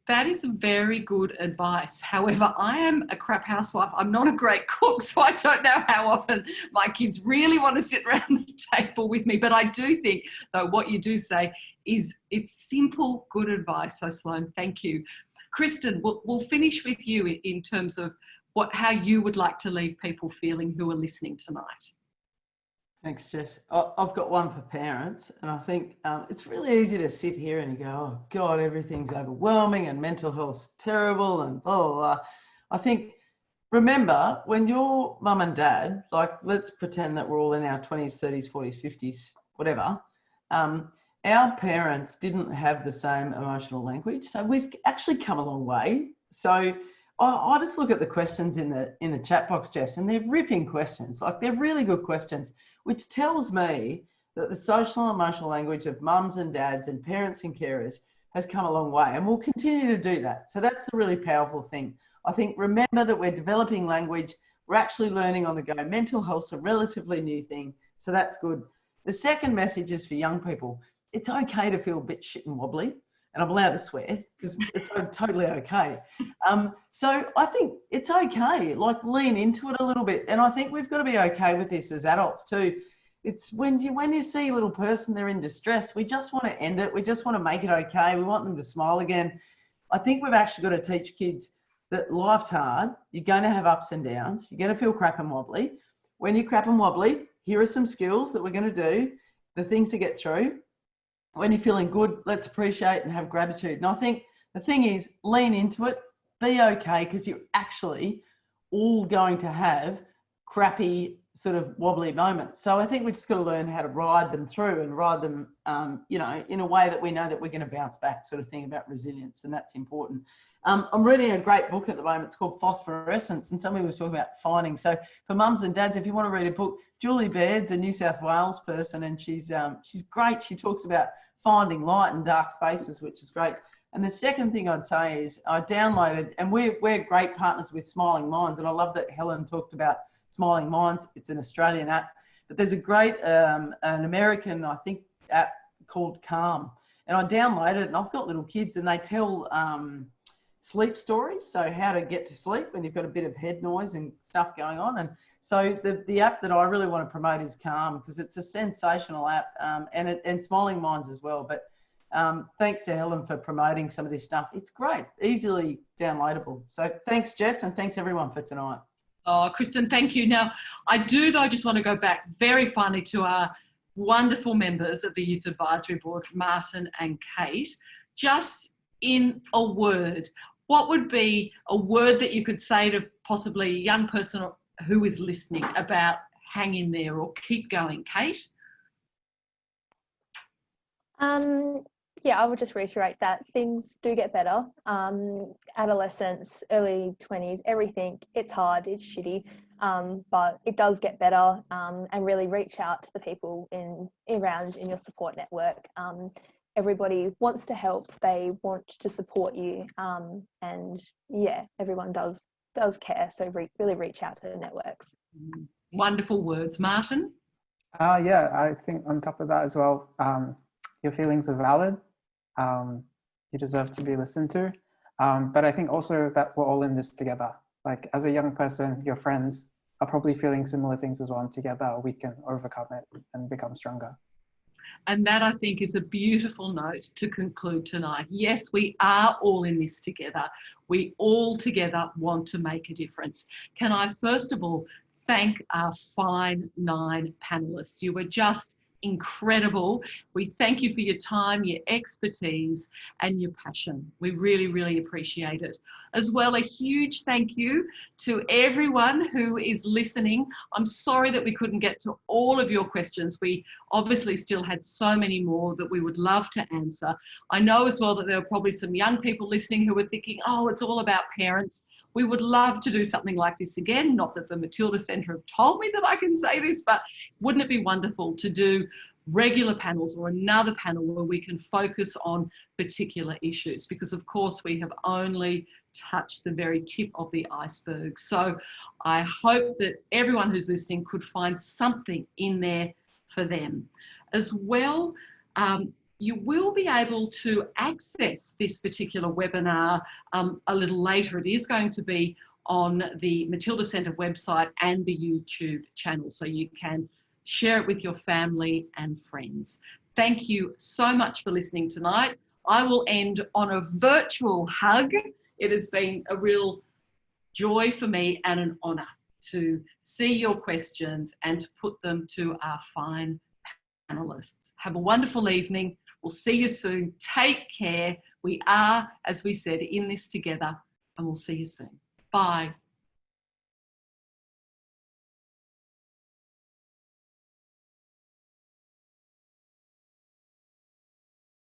That is very good advice. However, I am a crap housewife. I'm not a great cook, so I don't know how often my kids really want to sit around the table with me. But I do think, though, what you do say is it's simple, good advice. So, Sloane, thank you. Kristen, we'll finish with you in terms of how you would like to leave people feeling who are listening tonight. Thanks, Jess. I've got one for parents, and I think it's really easy to sit here and you go, oh God, everything's overwhelming and mental health's terrible and blah, blah, blah. I think, remember, when your mum and dad, like let's pretend that we're all in our 20s, 30s, 40s, 50s, whatever, our parents didn't have the same emotional language. So we've actually come a long way. So I just look at the questions in the chat box, Jess, and they're ripping questions. Like they're really good questions, which tells me that the social and emotional language of mums and dads and parents and carers has come a long way, and we'll continue to do that. So that's the really powerful thing. I think remember that we're developing language. We're actually learning on the go. Mental health's a relatively new thing, so that's good. The second message is for young people. It's okay to feel a bit shit and wobbly. And I'm allowed to swear because it's totally okay. So I think it's okay, like lean into it a little bit. And I think we've got to be okay with this as adults too. It's when you see a little person, they're in distress, we just want to end it. We just want to make it okay. We want them to smile again. I think we've actually got to teach kids that life's hard. You're going to have ups and downs. You're going to feel crap and wobbly. When you're crap and wobbly, here are some skills that we're going to do, the things to get through. When you're feeling good, let's appreciate and have gratitude. And I think the thing is, lean into it, be okay, because you're actually all going to have crappy sort of wobbly moments. So I think we just got to learn how to ride them through and ride them, you know, in a way that we know that we're going to bounce back, sort of thing about resilience, and that's important. I'm reading a great book at the moment. It's called Phosphorescence, and somebody was talking about finding. So for mums and dads, if you want to read a book, Julie Baird's a New South Wales person, and she's great. She talks about finding light in dark spaces, which is great. And the second thing I'd say is I downloaded, and we're great partners with Smiling Minds, and I love that Helen talked about Smiling Minds. It's an Australian app, but there's a great an American, I think, app called Calm, and I downloaded it, and I've got little kids, and they tell sleep stories, so how to get to sleep when you've got a bit of head noise and stuff going on. And so the app that I really want to promote is Calm, because it's a sensational app, and Smiling Minds as well. But thanks to Helen for promoting some of this stuff. It's great, easily downloadable. So thanks, Jess, and thanks everyone for tonight. Oh, Kristen, thank you. Now, I do, though, just want to go back very finally to our wonderful members of the Youth Advisory Board, Martin and Kate. Just in a word, what would be a word that you could say to possibly a young person who is listening about hang in there or keep going? Kate? Yeah, I would just reiterate that things do get better. Adolescence, early 20s, everything, it's hard, it's shitty. but it does get better, and really reach out to the people around in your support network. Everybody wants to help, they want to support you, and yeah, everyone does care, so really reach out to the networks. Wonderful words. Martin? Yeah, I think on top of that as well, your feelings are valid. You deserve to be listened to. But I think also that we're all in this together. Like as a young person, your friends are probably feeling similar things as well, and together we can overcome it and become stronger. And that, I think, is a beautiful note to conclude tonight. Yes, we are all in this together. We all together want to make a difference. Can I first of all thank our fine 9 panellists. You were just incredible. We thank you for your time, your expertise and your passion. We really, really appreciate it. As well, a huge thank you to everyone who is listening. I'm sorry that we couldn't get to all of your questions. We obviously still had so many more that we would love to answer. I know as well that there are probably some young people listening who are thinking, oh, it's all about parents. We would love to do something like this again. Not that the Matilda Centre have told me that I can say this, but wouldn't it be wonderful to do regular panels or another panel where we can focus on particular issues? Because of course we have only touched the very tip of the iceberg. So I hope that everyone who's listening could find something in there for them. As well, you will be able to access this particular webinar a little later. It is going to be on the Matilda Centre website and the YouTube channel, so you can share it with your family and friends. Thank you so much for listening tonight. I will end on a virtual hug. It has been a real joy for me and an honour to see your questions and to put them to our fine panellists. Have a wonderful evening. We'll see you soon. Take care. We are, as we said, in this together, and we'll see you soon. Bye.